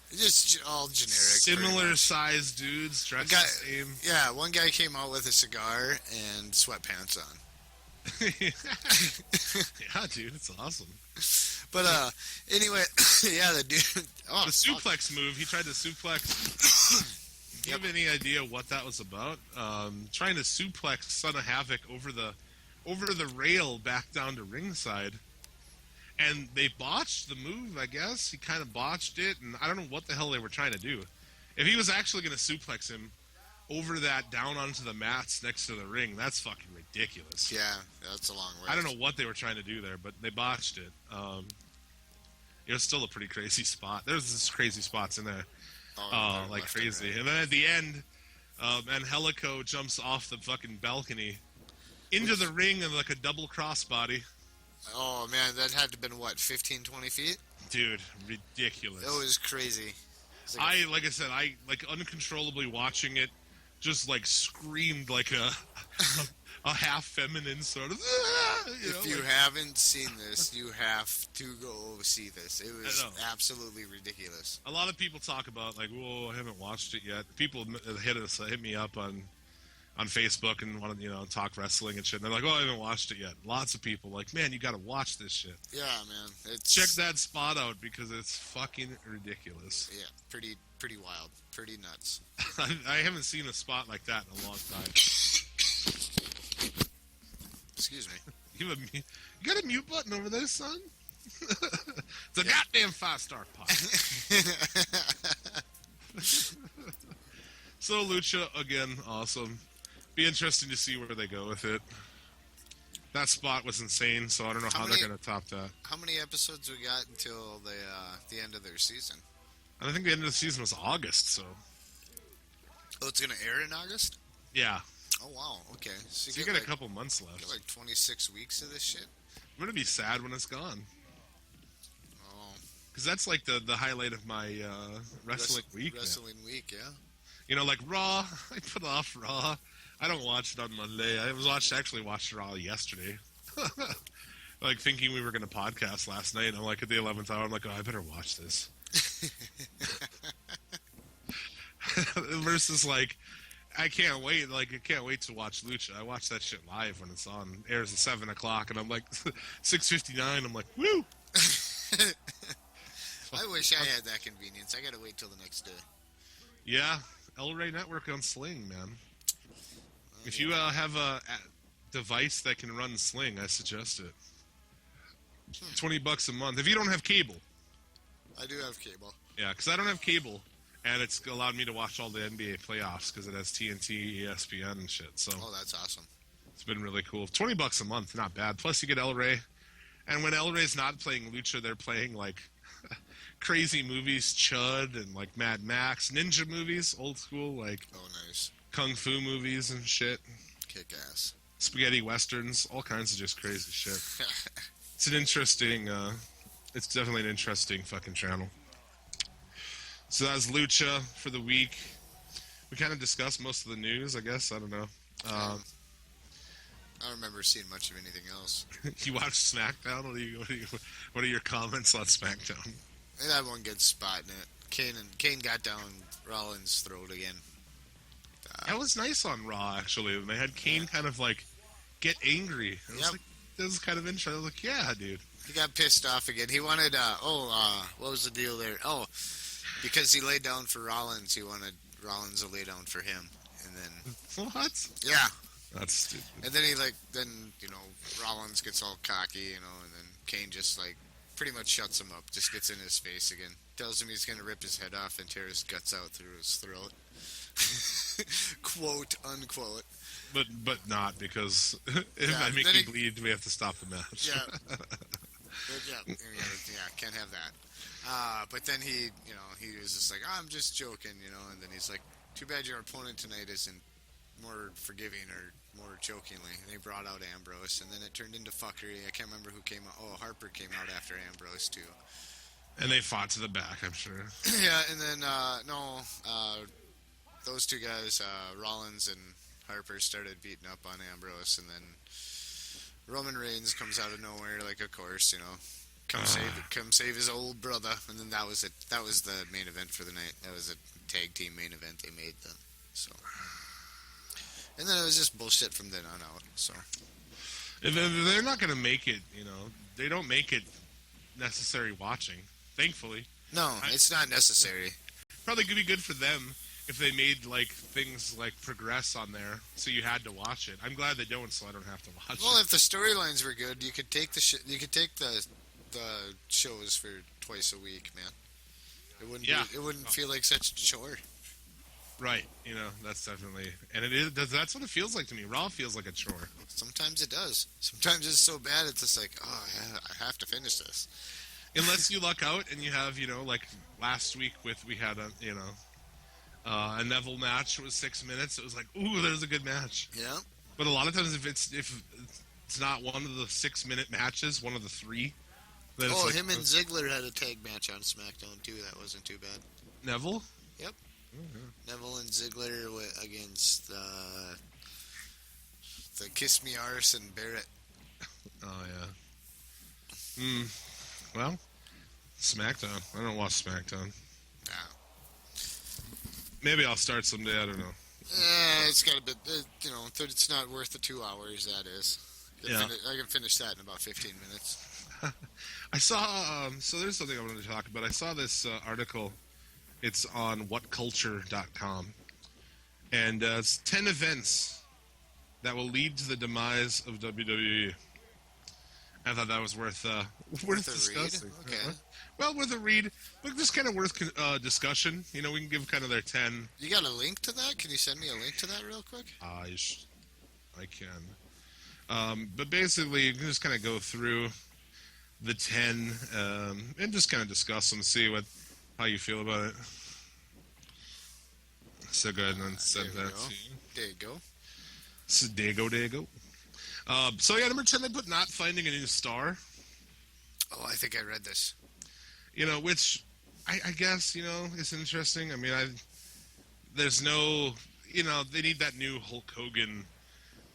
Just all generic. similar sized dudes, dressed the same. Yeah, one guy came out with a cigar and sweatpants on. Yeah, dude, it's awesome. But anyway, yeah, the dude. Oh, The suplex move, he tried to suplex. Do you have any idea what that was about? Trying to suplex Son of Havoc over the rail back down to ringside. And they botched the move, I guess. He kind of botched it, and I don't know what the hell they were trying to do. If he was actually going to suplex him over that down onto the mats next to the ring, that's fucking ridiculous. Yeah, that's a long way. I don't know what they were trying to do there, but they botched it. It was still a pretty crazy spot. There's just crazy spots in there. Like crazy. And then at the end, Angelico jumps off the fucking balcony into the ring in like a double crossbody. Oh, man, that had to have been, what, 15, 20 feet? Dude, ridiculous. It was crazy. It's Like I said, uncontrollably watching it, just like screamed like a half feminine sort of. If you haven't seen this, you have to go see this. It was absolutely ridiculous. A lot of people talk about like, whoa, I haven't watched it yet. People hit me up on Facebook and want to talk wrestling and shit. And they're like, oh, I haven't watched it yet. Lots of people like, man, you got to watch this shit. Yeah, man. Check that spot out because it's fucking ridiculous. Yeah, pretty wild, pretty nuts. I haven't seen a spot like that in a long time. Excuse me. You got a mute button over there, son? It's a goddamn 5-star pot. So Lucha, again, awesome. Be interesting to see where they go with it. That spot was insane, so I don't know how they're going to top that. How many episodes we got until the end of their season? I think the end of the season was August, so... Oh, it's going to air in August? Yeah. Oh, wow, okay. So you got a couple months left. You got like 26 weeks of this shit? I'm going to be sad when it's gone. Oh. Because that's like the highlight of my wrestling week. Wrestling week, yeah. Like Raw, I put off Raw. I don't watch it on Monday. I actually watched Raw yesterday. like thinking we were going to podcast last night. And I'm like at the 11th hour. I'm like, oh, I better watch this. Versus like, I can't wait. Like, I can't wait to watch Lucha. I watch that shit live when it's on. Airs at 7 o'clock, and I'm like 6:59. I'm like, woo. I wish I had that convenience. I gotta wait till the next day. Yeah, El Rey Network on Sling, man. If you have a device that can run Sling, I suggest it. $20 a month. If you don't have cable. I do have cable. Yeah, because I don't have cable, and it's allowed me to watch all the NBA playoffs because it has TNT, ESPN, and shit. So Oh, that's awesome. it's been really cool. $20 a month, not bad. Plus you get El Rey. And when El Rey's not playing Lucha, they're playing like crazy movies, Chud and like Mad Max, ninja movies, old school, like Oh, nice. kung fu movies and shit, Kick ass. spaghetti westerns, all kinds of just crazy shit. It's an interesting, it's definitely an interesting fucking channel. So that was Lucha for the week. We kind of discussed most of the news, I guess. I don't know. I don't remember seeing much of anything else. You watched SmackDown? What are your comments on SmackDown? They had one good spot in it. Kane got down Rollins' throat again. That was nice on Raw, actually. When they had Kane kind of like get angry. It was Yep. like, this is kind of interesting. I was like, yeah, dude. He got pissed off again. He wanted, what was the deal there? Oh, because he laid down for Rollins, he wanted Rollins to lay down for him. And then, What? yeah. That's stupid. And then Rollins gets all cocky, and then Kane just, pretty much shuts him up, just gets in his face again. Tells him he's going to rip his head off and tear his guts out through his throat. Quote, unquote. But not, because if I make you bleed, we have to stop the match. Yeah. Yeah, can't have that. But then he was just like, I'm just joking, and then he's like, too bad your opponent tonight isn't more forgiving or more jokingly. And they brought out Ambrose, and then it turned into fuckery. I can't remember who came out. Oh, Harper came out after Ambrose, too. And they fought to the back, I'm sure. Yeah, and then, those two guys, Rollins and Harper, started beating up on Ambrose, and then Roman Reigns comes out of nowhere, of course, come save his old brother, and then that was it. That was the main event for the night. That was a tag team main event they made then. So, and then it was just bullshit from then on out. So, If they're not going to make it, they don't make it necessary watching. Thankfully, no, it's not necessary. Probably could be good for them if they made things progress on there, so you had to watch it. I'm glad they don't, so I don't have to watch it. Well, if the storylines were good, you could take the shows for twice a week, man. It wouldn't. Yeah. It wouldn't feel like such a chore. Right, that's definitely, and it is. That's what it feels like to me. Raw feels like a chore. Sometimes it does. Sometimes it's so bad, it's just like, oh, yeah, I have to finish this. Unless you luck out and you have, like last week we had a Neville match. It was 6 minutes. It was like, ooh, there's a good match. Yeah. But a lot of times, if it's not one of the 6 minute matches, one of the three. Then Oh, it's him and Ziggler had a tag match on SmackDown too. That wasn't too bad. Neville. Yep. Mm-hmm. Neville and Ziggler against the Kiss Me Arse and Barrett. Oh yeah. Well, SmackDown. I don't watch SmackDown. No. Maybe I'll start someday. I don't know. It's got a bit. It's not worth the 2 hours. That is. I can finish that in about 15 minutes. I saw. So there's something I wanted to talk about. I saw this article. It's on whatculture.com, and it's 10 events that will lead to the demise of WWE. I thought that was worth discussing. Okay. Well, worth a read, but just kind of worth discussion. We can give kind of their 10. You got a link to that? Can you send me a link to that real quick? I can. But basically, you can just kind of go through the 10 and just kind of discuss them, see how you feel about it. So go ahead and send that to you. There you go. So there you go. So yeah, number 10, they put not finding a new star. Oh, I think I read this. Which I guess, is interesting. I mean, there's no, they need that new Hulk Hogan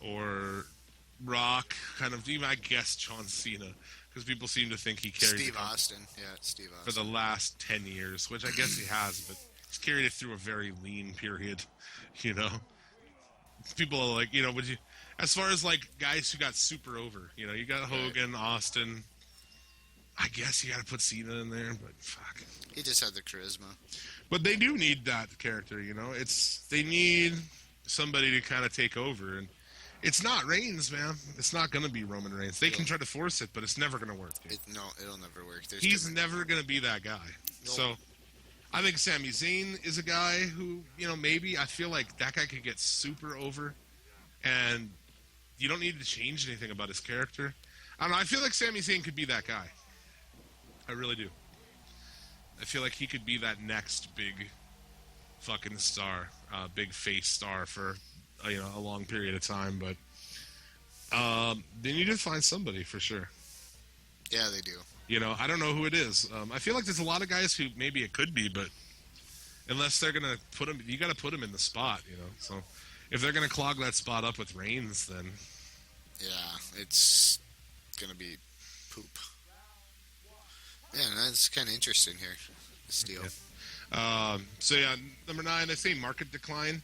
or Rock, kind of, even I guess John Cena, because people seem to think he carries Steve the company Austin. Yeah, Steve for Austin. the last 10 years, which I guess he has, but he's carried it through a very lean period, you know? People are like, would you, as far as like guys who got super over, you got Hogan, Austin. I guess you got to put Cena in there, but fuck. He just had the charisma. But they do need that character, they need somebody to kind of take over, and it's not Reigns, man. It's not going to be Roman Reigns. They can try to force it, but it's never going to work. No, it'll never work. He's never going to be that guy. Nope. So I think Sami Zayn is a guy who, maybe I feel like that guy could get super over, and you don't need to change anything about his character. I don't know. I feel like Sami Zayn could be that guy. I really do. I feel like he could be that next big fucking star, big face star for a long period of time. But they need to find somebody for sure. Yeah, they do. I don't know who it is. I feel like there's a lot of guys who maybe it could be, but unless they're gonna put him, you got to put him in the spot. So if they're gonna clog that spot up with Reigns, then yeah, it's gonna be poop. Yeah, that's kind of interesting here, this deal. Yeah. So yeah, number 9, I say market decline.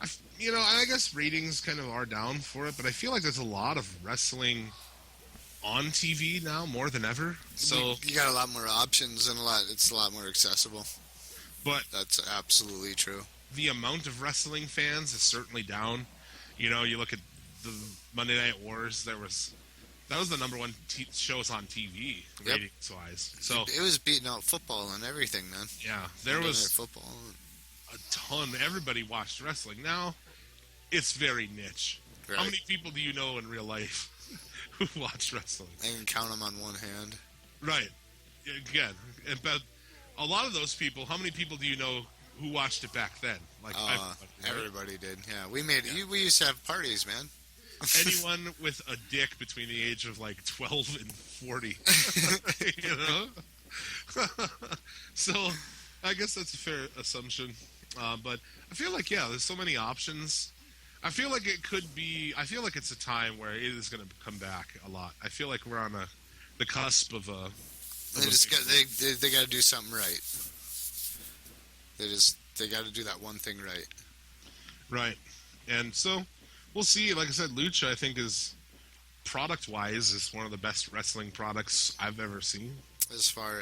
I guess ratings kind of are down for it, but I feel like there's a lot of wrestling on TV now more than ever. So you got a lot more options and it's a lot more accessible. But that's absolutely true. The amount of wrestling fans is certainly down. You look at the Monday Night Wars. That was the number one shows on TV ratings wise. So it was beating out football and everything, man. Yeah, there was football. A ton. Everybody watched wrestling. Now it's very niche. Right. How many people do you know in real life who watch wrestling? I can count them on one hand. Right. Again, but a lot of those people. How many people do you know who watched it back then? Like everybody did. Yeah, we used to have parties, man. Anyone with a dick between the age of like 12 and 40, So, I guess that's a fair assumption. But I feel like there's so many options. I feel like it could be. I feel like it's a time where it is going to come back a lot. I feel like we're on the cusp of a. They got to do something right. They got to do that one thing right. Right, and so. We'll see. Like I said, Lucha, I think, is product-wise, is one of the best wrestling products I've ever seen. As far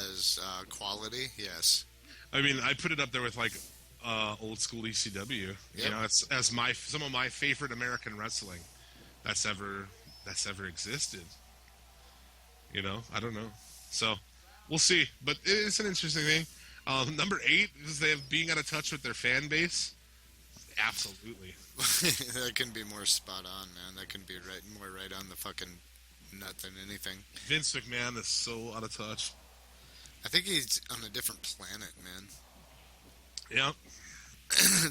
as quality, yes. I mean, I put it up there with like old school ECW. Yep. It's as some of my favorite American wrestling that's ever existed. I don't know. So we'll see. But it's an interesting thing. Number 8 is they have being out of touch with their fan base. Absolutely. That can be more spot on, man. That can be more right on the fucking nut than anything. Vince McMahon is so out of touch. I think he's on a different planet, man. Yeah.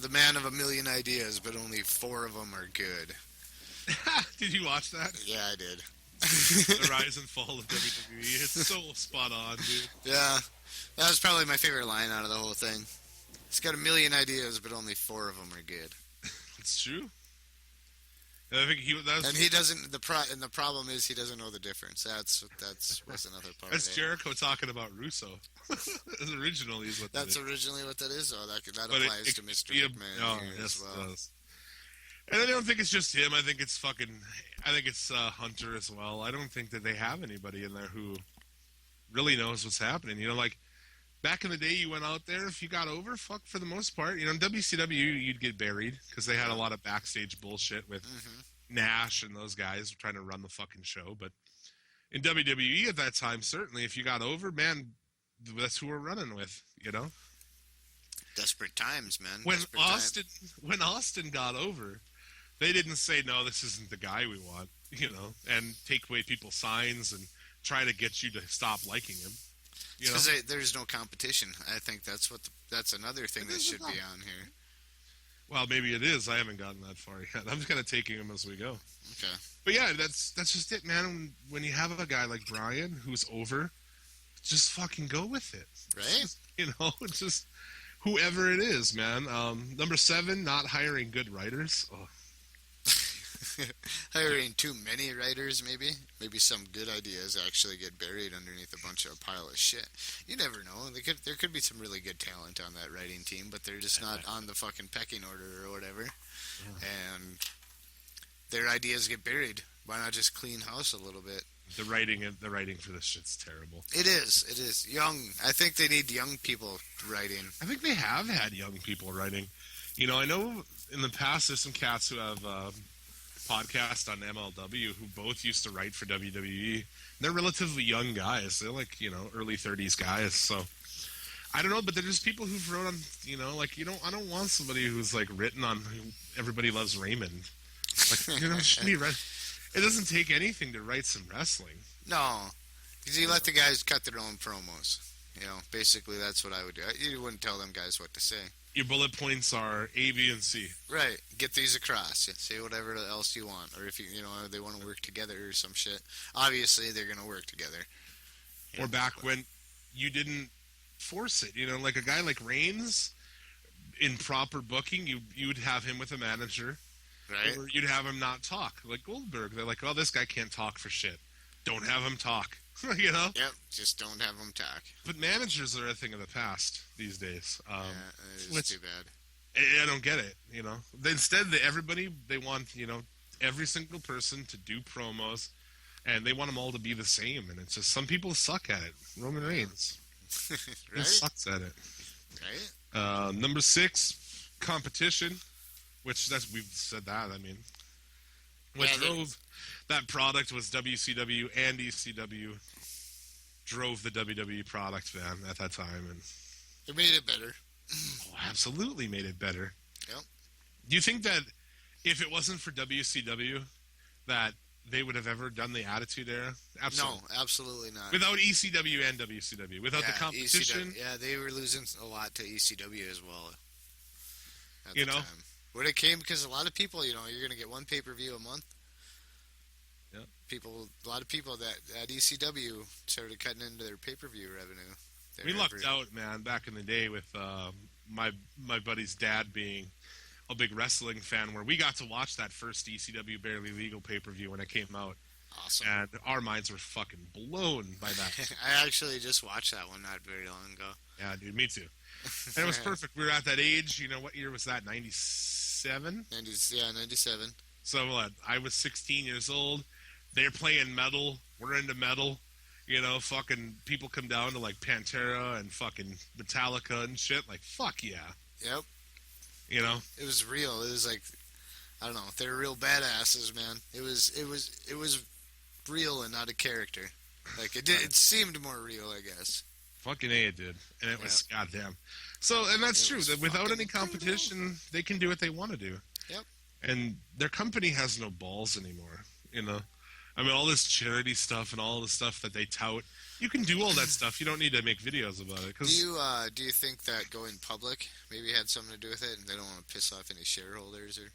The man of a million ideas, but only 4 of them are good. Did you watch that? Yeah, I did. The rise and fall of WWE. It's so spot on, dude. Yeah. That was probably my favorite line out of the whole thing. He's got a million ideas, but only 4 of them are good. It's true. And I think he doesn't. The problem is he doesn't know the difference. That's another part. That's of it. Jericho talking about Russo. Originally is what that's originally what that is. Though that applies to Mr. McMahon as well. Does. And I don't think it's just him. I think it's Hunter as well. I don't think that they have anybody in there who really knows what's happening. Like. Back in the day, you went out there. If you got over, for the most part, in WCW, you'd get buried because they had a lot of backstage bullshit with Nash and those guys trying to run the fucking show. But in WWE at that time, certainly, if you got over, man, that's who we're running with. Desperate times, man. When Austin got over, they didn't say no, this isn't the guy we want, and take away people's signs and try to get you to stop liking him. Because there's no competition. I think that's another thing that should be on here. Well, maybe it is. I haven't gotten that far yet. I'm just kind of taking him as we go. Okay. But yeah, that's just it, man. When you have a guy like Brian who's over, just fucking go with it. Right? It's just whoever it is, man. Number 7, not hiring good writers. Oh. Hiring too many writers, maybe. Maybe some good ideas actually get buried underneath a bunch of pile of shit. You never know. There could be some really good talent on that writing team, but they're just not on the fucking pecking order or whatever. Yeah. And their ideas get buried. Why not just clean house a little bit? The writing for this shit's terrible. It is young. I think they need young people writing. I think they have had young people writing. You know, I know in the past there's some cats who have podcasts on MLW who both used to write for WWE. They're relatively young guys. They're like, you know, early 30s guys. So I don't know, but they're just people who've wrote on, you know, like I don't want somebody who's like written on Everybody Loves Raymond. Like, you know, it should be it doesn't take anything to write some wrestling. No, because you let the guys cut their own promos. You know, basically that's what I would do. You wouldn't tell them guys what to say. Your bullet points are A, B, and C. Right. Get these across. Say whatever else you want. Or if you know, they want to work together or some shit. Obviously, they're going to work together. Or back when you didn't force it. You know, like a guy like Reigns, in proper booking, you would have him with a manager. Right. Or you'd have him not talk. Like Goldberg. They're like, oh, this guy can't talk for shit. Don't have him talk. You know? Yep. Just don't have him talk. But managers are a thing of the past these days. It's too bad. I don't get it, you know? Instead, they want, you know, every single person to do promos, and they want them all to be the same. And it's just, some people suck at it. Roman Reigns. Right? He sucks at it. Right? Number 6, competition. Which we've said that. I mean, what drove that product was WCW and ECW drove the WWE product, man, at that time, and it made it better. Absolutely made it better. Yep. Do you think that if it wasn't for WCW, that they would have ever done the Attitude Era? Absolutely. No, absolutely not. Without ECW and WCW, without the competition. ECW, they were losing a lot to ECW as well. At you the know. time. When it came, because a lot of people, you know, you're going to get one pay-per-view a month. Yeah. A lot of people that at ECW started cutting into their pay-per-view revenue. We lucked out, man, back in the day with my buddy's dad being a big wrestling fan, where we got to watch that first ECW Barely Legal pay-per-view when it came out. Awesome. And our minds were fucking blown by that. I actually just watched that one not very long ago. Yeah, dude, me too. And it was perfect. We were at that age, you know, what year was that, 97? 97. So what, I was 16 years old. They're playing metal. We're into metal. You know, fucking people come down to, like, Pantera and fucking Metallica and shit. Like, fuck yeah. Yep. You know? It was real. It was like, I don't know. They were real badasses, man. It was real and not a character. Like, it seemed more real, I guess. Fucking A, it did. And it was goddamn. So, and that's true. That without any competition, they can do what they want to do. Yep. And their company has no balls anymore, you know? I mean, all this charity stuff and all the stuff that they tout, you can do all that stuff. You don't need to make videos about it. Cause do you think that going public maybe had something to do with it, and they don't want to piss off any shareholders? Or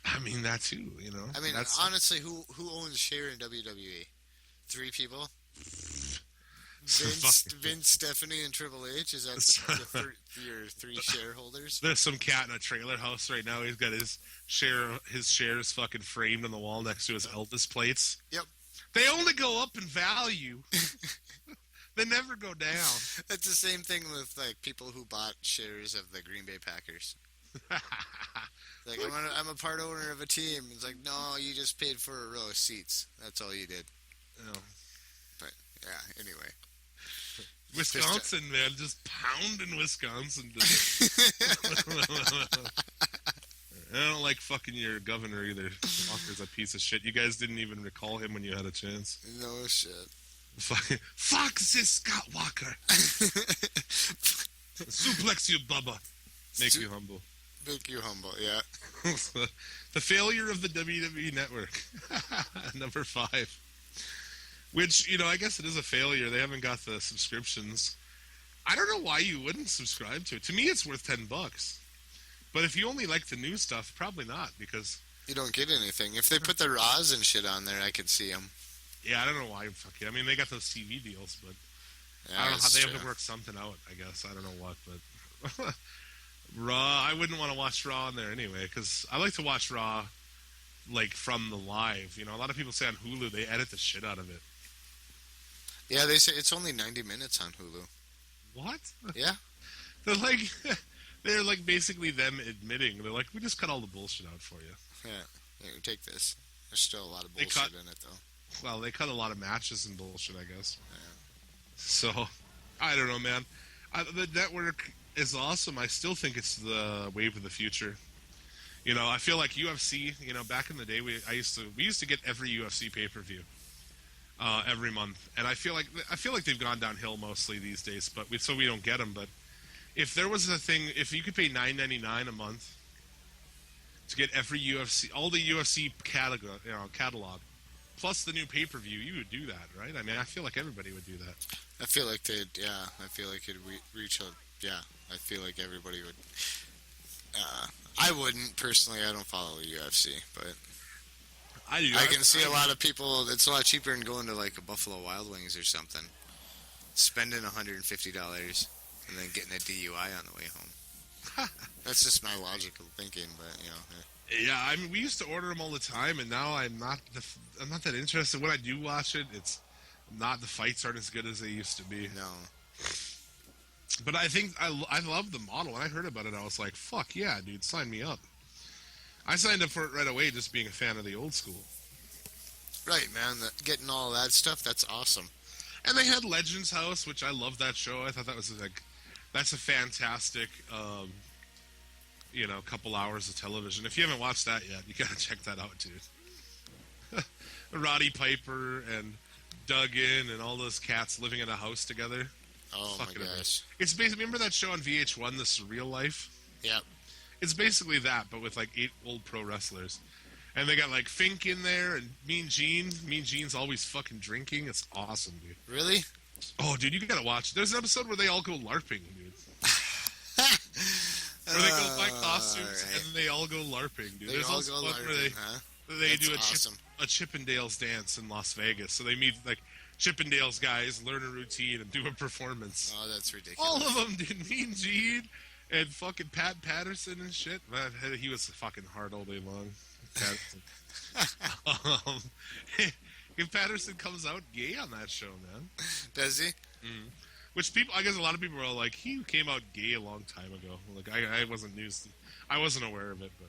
I mean, that too, you know? I mean, honestly, who owns share in WWE? 3 people? Vince, Stephanie, and Triple H? Is that your 3 shareholders? There's some cat in a trailer house right now. He's got his shares fucking framed on the wall next to his Elvis plates. Yep. They only go up in value. They never go down. That's the same thing with, like, people who bought shares of the Green Bay Packers. Like, I'm a part owner of a team. It's like, no, you just paid for a row of seats. That's all you did. Oh. But, yeah, anyway. Wisconsin, man, just pounding Wisconsin. I don't like fucking your governor either. Walker's a piece of shit. You guys didn't even recall him when you had a chance. No shit. Fuck this Scott Walker. Suplex you, Bubba. Make you humble. Make you humble, yeah. The failure of the WWE Network. Number 5. Which, you know, I guess it is a failure. They haven't got the subscriptions. I don't know why you wouldn't subscribe to it. To me, it's worth $10. But if you only like the new stuff, probably not, because you don't get anything. If they put the Raws and shit on there, I could see them. Yeah, I don't know why. Fuck it. I mean, they got those TV deals, but yeah, I don't know how they have to work something out. I guess I don't know what, but Raw. I wouldn't want to watch Raw on there anyway, because I like to watch Raw like from the live. A lot of people say on Hulu they edit the shit out of it. Yeah, they say it's only 90 minutes on Hulu. What? Yeah. They're like, they're like basically them admitting they're like, we just cut all the bullshit out for you. Yeah. Here, take this. There's still a lot of bullshit in it, though. Well, they cut a lot of matches and bullshit, I guess. Yeah. So, I don't know, man. The network is awesome. I still think it's the wave of the future. I feel like UFC. Back in the day, we used to get every UFC pay-per-view every month, and I feel like they've gone downhill mostly these days. But so we don't get them. But if there was a thing, if you could pay $9.99 a month to get every UFC, all the UFC catalog, plus the new pay-per-view, you would do that, right? I mean, I feel like everybody would do that. I feel like they'd, yeah. I feel like it'd reach a, yeah. I feel like everybody would. I wouldn't personally. I don't follow the UFC, but I do. I can see a lot of people. It's a lot cheaper than going to like a Buffalo Wild Wings or something, spending $150 and then getting a DUI on the way home. That's just my logical thinking, but Yeah, I mean, we used to order them all the time, and now I'm not that interested. When I do watch it, it's not, the fights aren't as good as they used to be. No. But I think I love the model. When I heard about it, I was like, fuck yeah, dude, sign me up. I signed up for it right away, just being a fan of the old school. Right, man. Getting all that stuff, that's awesome. And they had Legends House, which I love that show. I thought that was that's a fantastic, couple hours of television. If you haven't watched that yet, you gotta check that out, dude. Roddy Piper and Duggan and all those cats living in a house together. Oh Fucking my gosh. amazing. It's basically, remember that show on VH1, The Surreal Life? Yep. It's basically that, but with like 8 old pro wrestlers. And they got like Fink in there and Mean Gene. Mean Gene's always fucking drinking. It's awesome, dude. Really? Oh, dude, you gotta watch. There's an episode where they all go LARPing, dude. Where they go buy costumes right. and then they all go LARPing, dude. They There's all also go one LARPing, where they That's do awesome. a Chippendales dance in Las Vegas. So they meet like Chippendales guys, learn a routine, and do a performance. Oh, that's ridiculous. All of them did. Mean Gene and fucking Pat Patterson and shit. Man, he was fucking hard all day long. Patterson. If Patterson comes out gay on that show, man. Does he? Mm. Which I guess a lot of people are like, he came out gay a long time ago. Like I wasn't I wasn't aware of it, but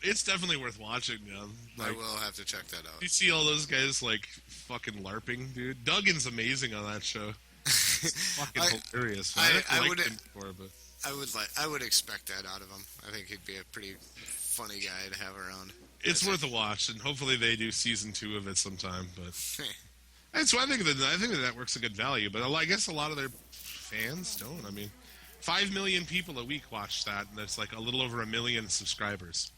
it's definitely worth watching, man. Like, I will have to check that out. You see all those guys like fucking LARPing, dude. Duggan's amazing on that show. It's fucking hilarious. I would him before, but I would expect that out of him. I think he'd be a pretty funny guy to have around. It's worth a watch, and hopefully they do season 2 of it sometime. But and so I think the network's a good value, but I guess a lot of their fans don't. I mean, 5 million people a week watch that, and there's like a little over 1 million subscribers.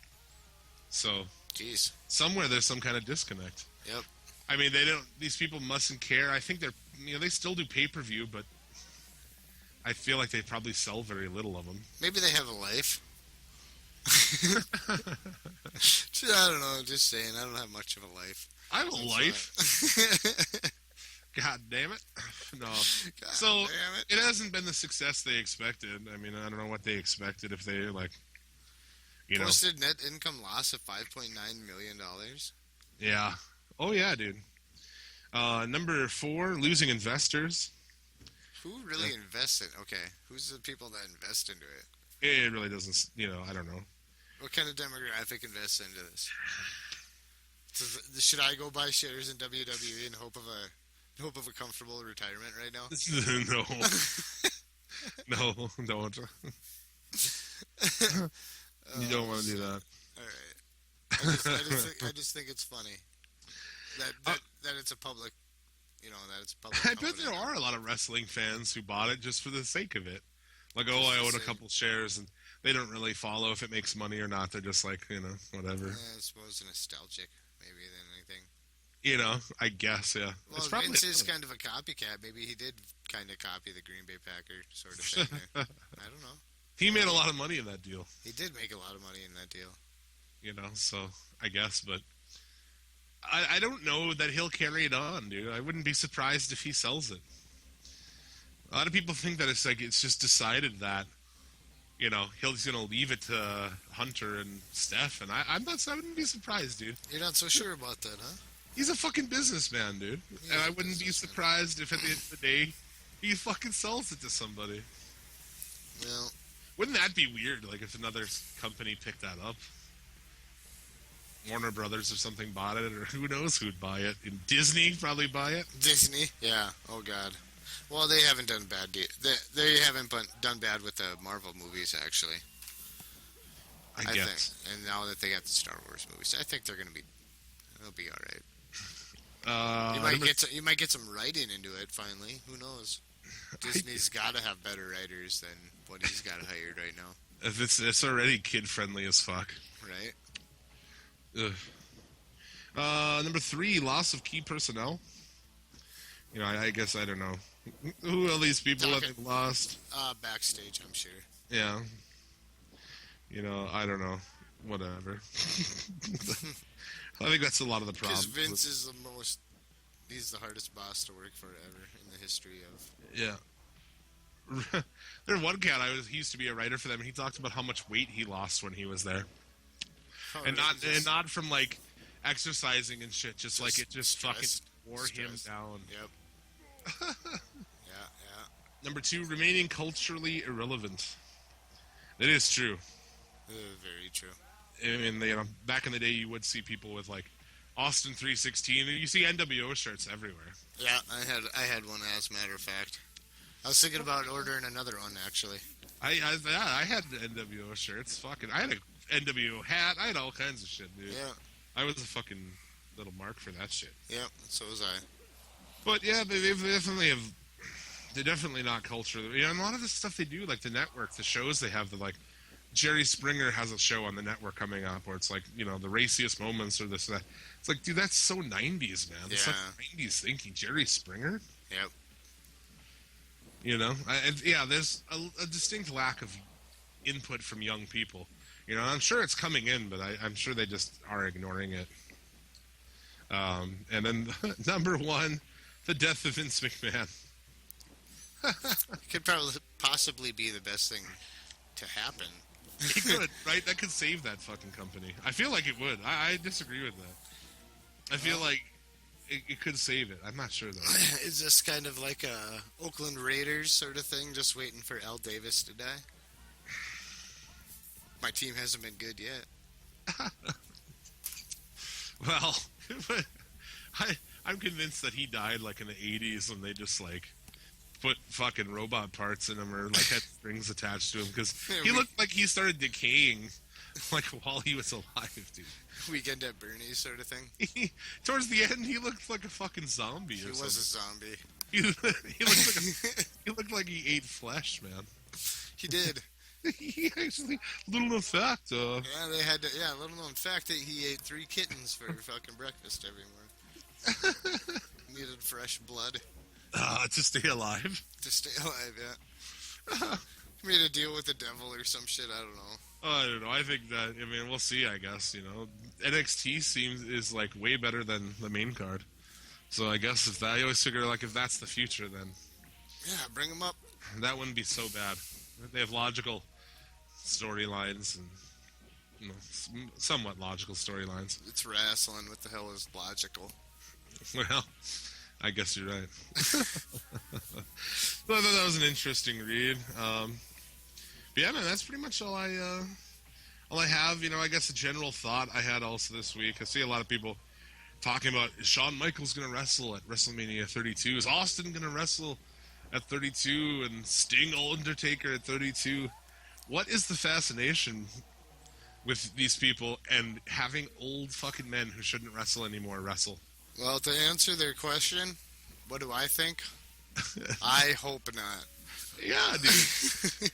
So, jeez, somewhere there's some kind of disconnect. Yep. I mean, they don't. These people mustn't care. I think they still do pay-per-view, but I feel like they probably sell very little of them. Maybe they have a life. I don't know. Just saying. I don't have much of a life. I have a life. God damn it. No. God so, damn it hasn't been the success they expected. I mean, I don't know what they expected if they, like, Posted net income loss of $5.9 million. Yeah. Oh, yeah, dude. Number 4, losing investors. Who really invested? Okay. Who's the people that invest into it? It really doesn't, I don't know. What kind of demographic invests into this? Should I go buy shares in WWE in hope of a comfortable retirement right now? No. No, don't. You don't want to do that. All right. I just think it's funny that it's a public, that it's a public. I bet there are a lot of wrestling fans who bought it just for the sake of it. Like, I own a couple shares, and they don't really follow if it makes money or not. They're just like, whatever. I suppose nostalgic, maybe, than anything. I guess, yeah. Well, it's probably Vince is kind of a copycat. Maybe he did kind of copy the Green Bay Packer sort of thing. I don't know. He made a lot of money in that deal. He did make a lot of money in that deal. So I guess, but I don't know that he'll carry it on, dude. I wouldn't be surprised if he sells it. A lot of people think that it's just decided that, he's gonna leave it to Hunter and Steph, and I wouldn't be surprised, dude. You're not so sure about that, huh? He's a fucking businessman, dude, and I wouldn't be surprised if at the end of the day he fucking sells it to somebody. Well, wouldn't that be weird? Like if another company picked that up, Warner Brothers or something bought it, or who knows who'd buy it? And Disney probably buy it. Disney, yeah. Oh God. Well, they haven't done bad. They haven't done bad with the Marvel movies, actually. I guess. Think. And now that they got the Star Wars movies, I think they'll be all right. You might get some writing into it finally. Who knows? Disney's got to have better writers than what he's got hired right now. If it's already kid friendly as fuck, right? Ugh. Number 3, loss of key personnel. I guess I don't know who all these people have lost. Backstage, I'm sure. Yeah. I don't know. Whatever. I think that's a lot of the problem. Because Vince is he's the hardest boss to work for ever in the history of... Yeah. There's one cat, he used to be a writer for them, and he talked about how much weight he lost when he was there. Oh, and not from, like, exercising and shit, just like, it just fucking wore him down. Yep. Yeah. Number 2, remaining culturally irrelevant. It is true. Very true. I mean, back in the day, you would see people with like Austin 316, and you see NWO shirts everywhere. Yeah, I had one, as a matter of fact. I was thinking about ordering another one, actually. I had NWO shirts. Fucking, I had a NWO hat. I had all kinds of shit, dude. Yeah. I was a fucking little mark for that shit. Yeah, so was I. But yeah, they're definitely not culture. And a lot of the stuff they do, like the network, the shows they have, like Jerry Springer has a show on the network coming up where it's like, the raciest moments or this and that. It's like, dude, that's so 90s, man. It's like 90s thinking. Jerry Springer? Yep. There's a distinct lack of input from young people. I'm sure it's coming in, but I'm sure they just are ignoring it. And then number 1, the death of Vince McMahon. Could possibly be the best thing to happen. It could, right? That could save that fucking company. I feel like it would. I disagree with that. I feel like it could save it. I'm not sure, though. Is this kind of like a Oakland Raiders sort of thing, just waiting for Al Davis to die? My team hasn't been good yet. Well, I'm convinced that he died like in the 80s when they just like put fucking robot parts in him or like had strings attached to him because he looked like he started decaying like while he was alive, dude. Weekend at Bernie's sort of thing. Towards the end, he looked like a fucking zombie. He was a zombie. He looked like he ate flesh, man. He did. He actually, little known fact. Yeah, little known fact that he ate 3 kittens for fucking breakfast every morning. Needed fresh blood. To stay alive. To stay alive, yeah. He made a deal with the devil or some shit, I don't know. I don't know. I think that, we'll see, I guess, NXT is like way better than the main card. So I guess I always figure like if that's the future, then... Yeah, bring them up. That wouldn't be so bad. They have logical storylines and, somewhat logical storylines. It's wrestling. What the hell is logical? Well... I guess you're right. So I thought that was an interesting read. But yeah, man, that's pretty much all I have. I guess a general thought I had also this week. I see a lot of people talking about, is Shawn Michaels going to wrestle at WrestleMania 32? Is Austin going to wrestle at 32? And Sting Undertaker at 32? What is the fascination with these people and having old fucking men who shouldn't wrestle anymore wrestle? Well, to answer their question, what do I think? I hope not. Yeah, dude.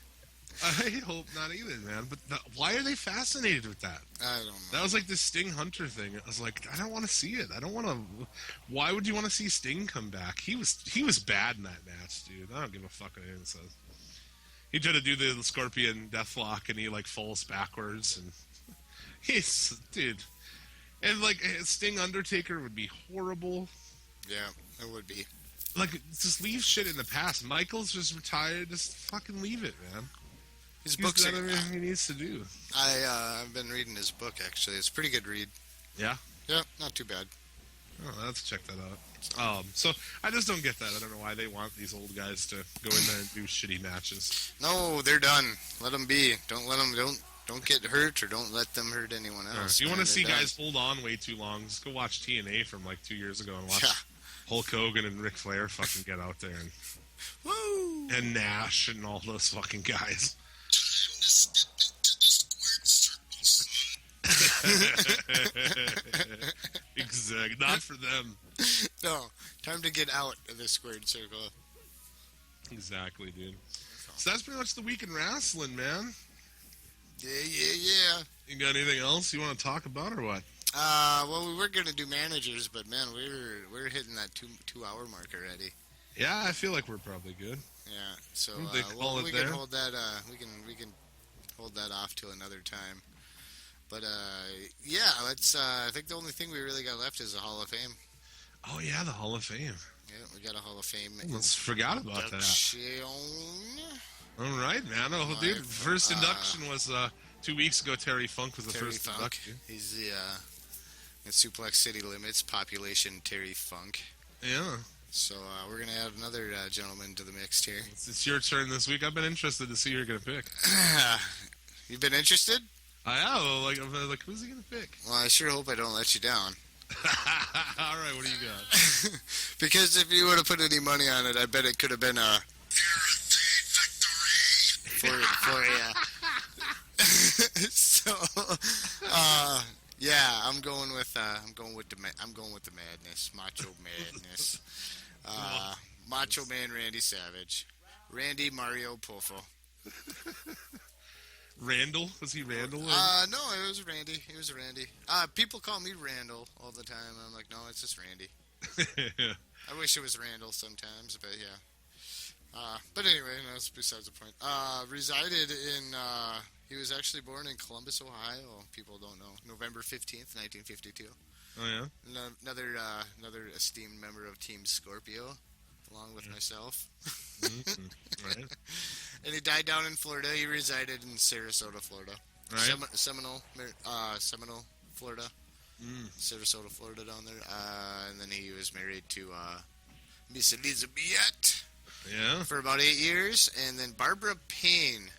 I hope not either, man. But why are they fascinated with that? I don't know. That was like the Sting Hunter thing. I was like, I don't want to see it. I don't want to. Why would you want to see Sting come back? He was bad in that match, dude. I don't give a fuck what anyone says. He tried to do the Scorpion Deathlock, and he like falls backwards, and dude. And, like, Sting Undertaker would be horrible. Yeah, it would be. Like, just leave shit in the past. Michael's just retired. Just fucking leave it, man. His He's books done are. everything he needs to do. I've been reading his book actually. It's a pretty good read. Yeah? Yeah, not too bad. Oh, I'll have to check that out. So I just don't get that. I don't know why they want these old guys to go in there and do shitty matches. No, they're done. Let them be. Don't let them. Don't get hurt or don't let them hurt anyone else. If you want to man. see They're guys hold on way too long, just go watch TNA from like 2 years ago and watch Yeah. Hulk Hogan and Ric Flair fucking get out there and Woo! and Nash and all those fucking guys. Exactly. Not for them. No, time to get out of the squared circle. Exactly, dude. So that's pretty much the week in wrestling, man. Yeah. You got anything else you want to talk about or what? Well, we were gonna do managers, but man, we're hitting that two hour mark already. Yeah, I feel like we're probably good. Yeah, so They call it we there? can hold that. We can hold that off till another time. But yeah, let's. I think the only thing we really got left is the Hall of Fame. Oh yeah, the Hall of Fame. Yeah, we got a Hall of Fame. Almost forgot about that. induction. All right, man. Oh, dude, first induction was 2 weeks ago. Terry Funk was the Terry first Funk. induction. He's the in Suplex City Limits population Terry Funk. Yeah, So we're gonna add another gentleman to the mix here. it's your turn this week. I've been interested to see who you're gonna pick. You've been interested? I am. Like, who's he gonna pick? Well, I sure hope I don't let you down. All right, what do you got? Because if you would have put any money on it, I bet it could have been a for so yeah, I'm going with the madness, Macho Madness, Macho Man Randy Savage, Randy Mario Poffo. Randall? Was he Randall? No, it was Randy. It was Randy. People call me Randall all the time. I'm like, no, it's just Randy. I wish it was Randall sometimes, but yeah. But anyway, that's besides the point. Resided in, he was actually born in Columbus, Ohio. People don't know. November 15th, 1952. Oh, yeah? Another esteemed member of Team Scorpio, along with myself. Mm-hmm. Right. And he died down in Florida. He resided in Sarasota, Florida. Right. Seminole, Florida. Sarasota, Florida down there. And then he was married to Miss Elizabeth Yeah. for about 8 years. And then Barbara Payne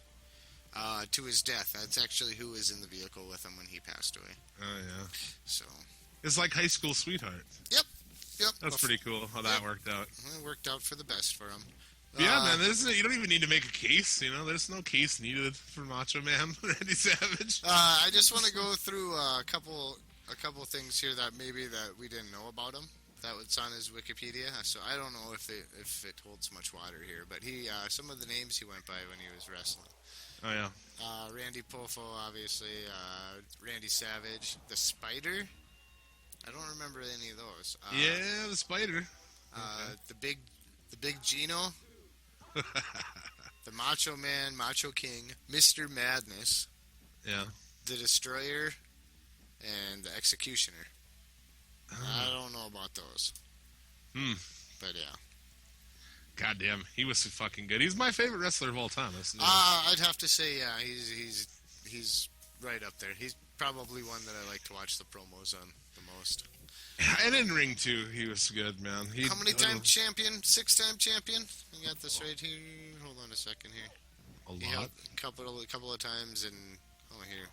to his death. That's actually who was in the vehicle with him when he passed away. Oh, yeah. So, It's like high school sweetheart. yep. That's pretty cool how that worked out. It worked out for the best for him. Yeah, man. You don't even need to make a case. You know, there's no case needed for Macho Man Randy Savage. I just want to go through a couple things here that we didn't know about him. That was on his Wikipedia. So I don't know if it holds much water here, but he some of the names he went by when he was wrestling. Oh yeah. Randy Poffo, obviously. Randy Savage, the Spider. I don't remember any of those. Yeah, the Spider. The Big Gino. The Macho Man, Macho King, Mr. Madness, Yeah. the Destroyer, and the Executioner. I don't know about those. But yeah. Goddamn, he was so fucking good. He's my favorite wrestler of all time. I'd have to say, yeah, he's right up there. He's probably one that I like to watch the promos on the most. And in ring too, he was good, man. How many time champion? 6-time champion? I got this right here. Hold on a second here. A He lot. held a couple of times in here.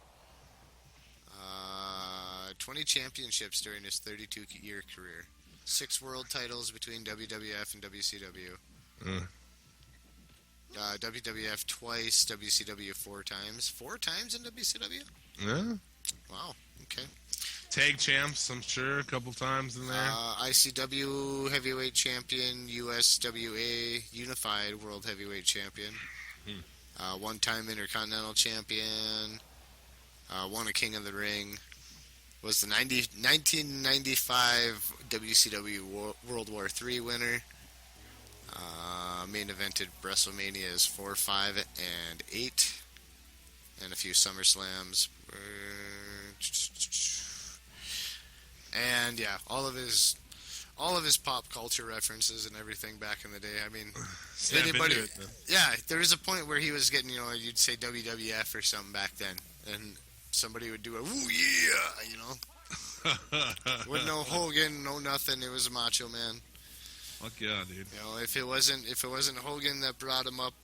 20 championships during his 32-year career. 6 world titles between WWF and WCW. WWF twice, WCW 4 times. 4 times in WCW? Yeah. Wow. Okay. Tag champs, I'm sure, a couple times in there. ICW heavyweight champion, USWA unified world heavyweight champion. 1-time intercontinental champion. Won a King of the Ring. Was the 1995 WCW World War III winner. Main evented WrestleManias 4, 5, and 8. And a few SummerSlams. And yeah, all of his all of his pop culture references and everything back in the day. I mean, Snap anybody, into it, man. yeah, there was a point where he was getting, you'd say WWF or something back then, and somebody would do a "Ooh yeah," with no Hogan, no nothing. It was a Macho Man. Fuck yeah, dude. If it wasn't Hogan that brought him up,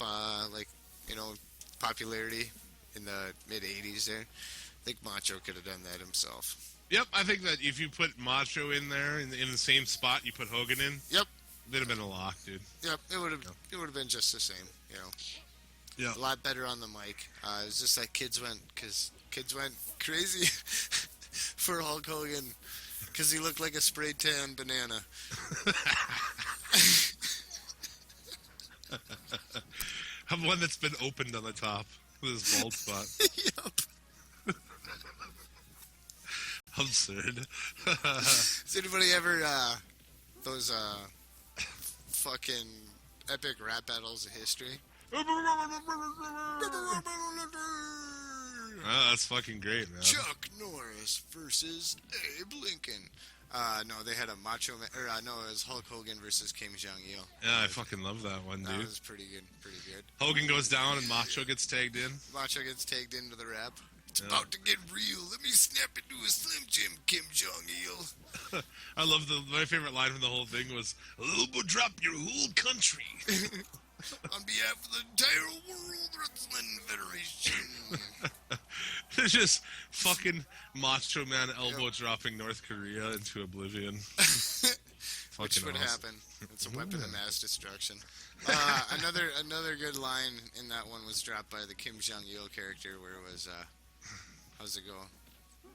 popularity in the mid '80s, there, I think Macho could have done that himself. Yep, I think that if you put Macho in there in the same spot you put Hogan in, Yep. it'd have been a lock, dude. Yep, it would have been just the same, Yeah. A lot better on the mic. It was just like kids went crazy for Hulk Hogan because he looked like a spray tan banana. I'm one that's been opened on the top with his bald spot. Yep. Absurd. Has anybody ever those fucking epic rap battles of history? Oh, that's fucking great, man. Chuck Norris versus Abe Lincoln. No, they had a Macho Man, it was Hulk Hogan versus Kim Jong-il. Yeah, I fucking love that one, That dude. was pretty good. Hogan goes down and Macho gets tagged in. Macho gets tagged into the rap. It's Yeah. about to get real. Let me snap into a Slim Jim, Kim Jong-il. I love my favorite line from the whole thing was, "Elbow drop your whole country." On behalf of the entire World Wrestling Federation. It's just fucking Macho Man elbow dropping North Korea into oblivion. Which Fucking would awesome. happen. It's a weapon of mass destruction. Another good line in that one was dropped by the Kim Jong-il character, where it was, how's it go?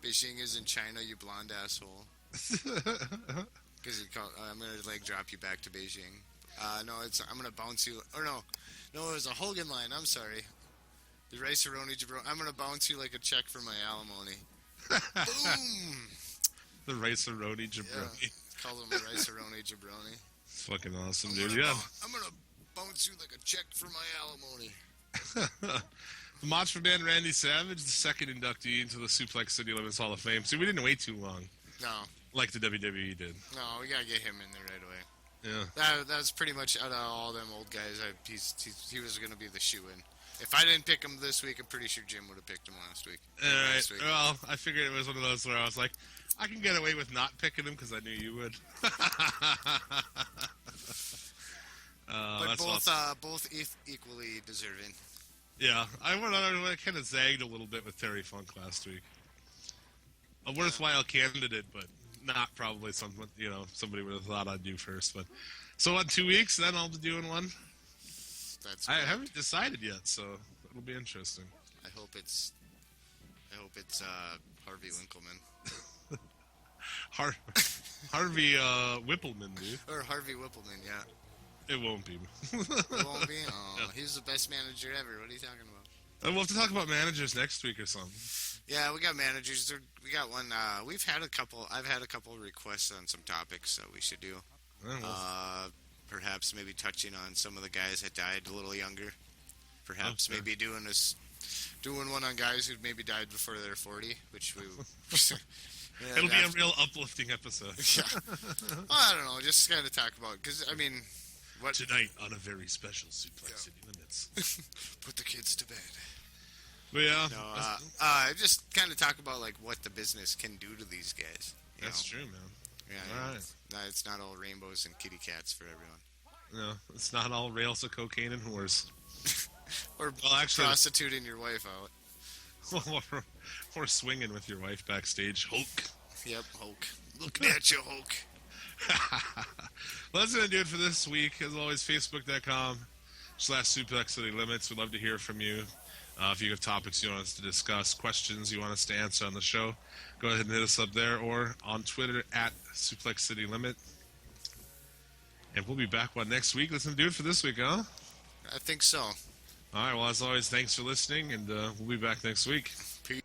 Beijing is in China, you blonde asshole. Because I'm gonna drop you back to Beijing. No, I'm gonna bounce you. Or no, it was a Hogan line. I'm sorry. The Rice-A-Roni Jabroni. I'm gonna bounce you like a check for my alimony. Boom. The Rice-A-Roni Jabroni. Yeah. Call him a Rice-A-Roni Jabroni. It's fucking awesome, dude. Yeah. I'm gonna bounce you like a check for my alimony. The Macho Man Randy Savage, the second inductee into the Suplex City Limits Hall of Fame. See, we didn't wait too long, No, like the WWE did. we gotta get him in there right away. Yeah. That was pretty much out of all them old guys. He was gonna be the shoe-in. If I didn't pick him this week, I'm pretty sure Jim would have picked him last week. All right. Last week. Well, I figured it was one of those where I was like, I can get away with not picking him because I knew you would. But that's both awesome. both equally deserving. Yeah, I kind of zagged a little bit with Terry Funk last week. A worthwhile candidate, but not probably something somebody would have thought I'd do first. But so in 2 weeks, then I'll be doing one. That's. I haven't decided yet, so it'll be interesting. I hope it's Harvey Winkleman Harvey Whippleman, dude. or Harvey Whippleman. Yeah, It won't be. it won't be. Oh, he's the best manager ever. What are you talking about? We'll have to talk about managers next week or something. Yeah, we got managers. We got one. I've had a couple requests on some topics that we should do. Yeah, well, Perhaps maybe touching on some of the guys that died a little younger. Perhaps Okay. maybe doing one on guys who maybe died before they're 40, which we. Yeah, it'll be a real uplifting episode. Yeah. Well, I don't know. Just kind of talk about because I mean, what Tonight on a very special Suplex City Limits. put the kids to bed. But yeah, No, just kind of talk about like what the business can do to these guys. that's true, man. Yeah, All right. It's not all rainbows and kitty cats for everyone. No, it's not all rails of cocaine and whores. Or Well, actually- prostituting your wife out. or swinging with your wife backstage. Hulk. Yep, Hulk. Looking at you, Hulk. Well, that's going to do it for this week. As always, Facebook.com/Suplex City Limits. We'd love to hear from you. If you have topics you want us to discuss, questions you want us to answer on the show, go ahead and hit us up there or on Twitter @Suplex City Limit. And we'll be back next week. Let's do it for this week, huh? I think so. All right. Well, as always, thanks for listening, and we'll be back next week. Peace.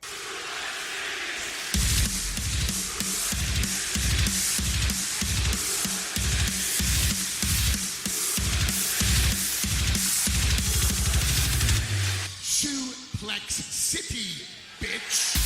Suplex City, bitch.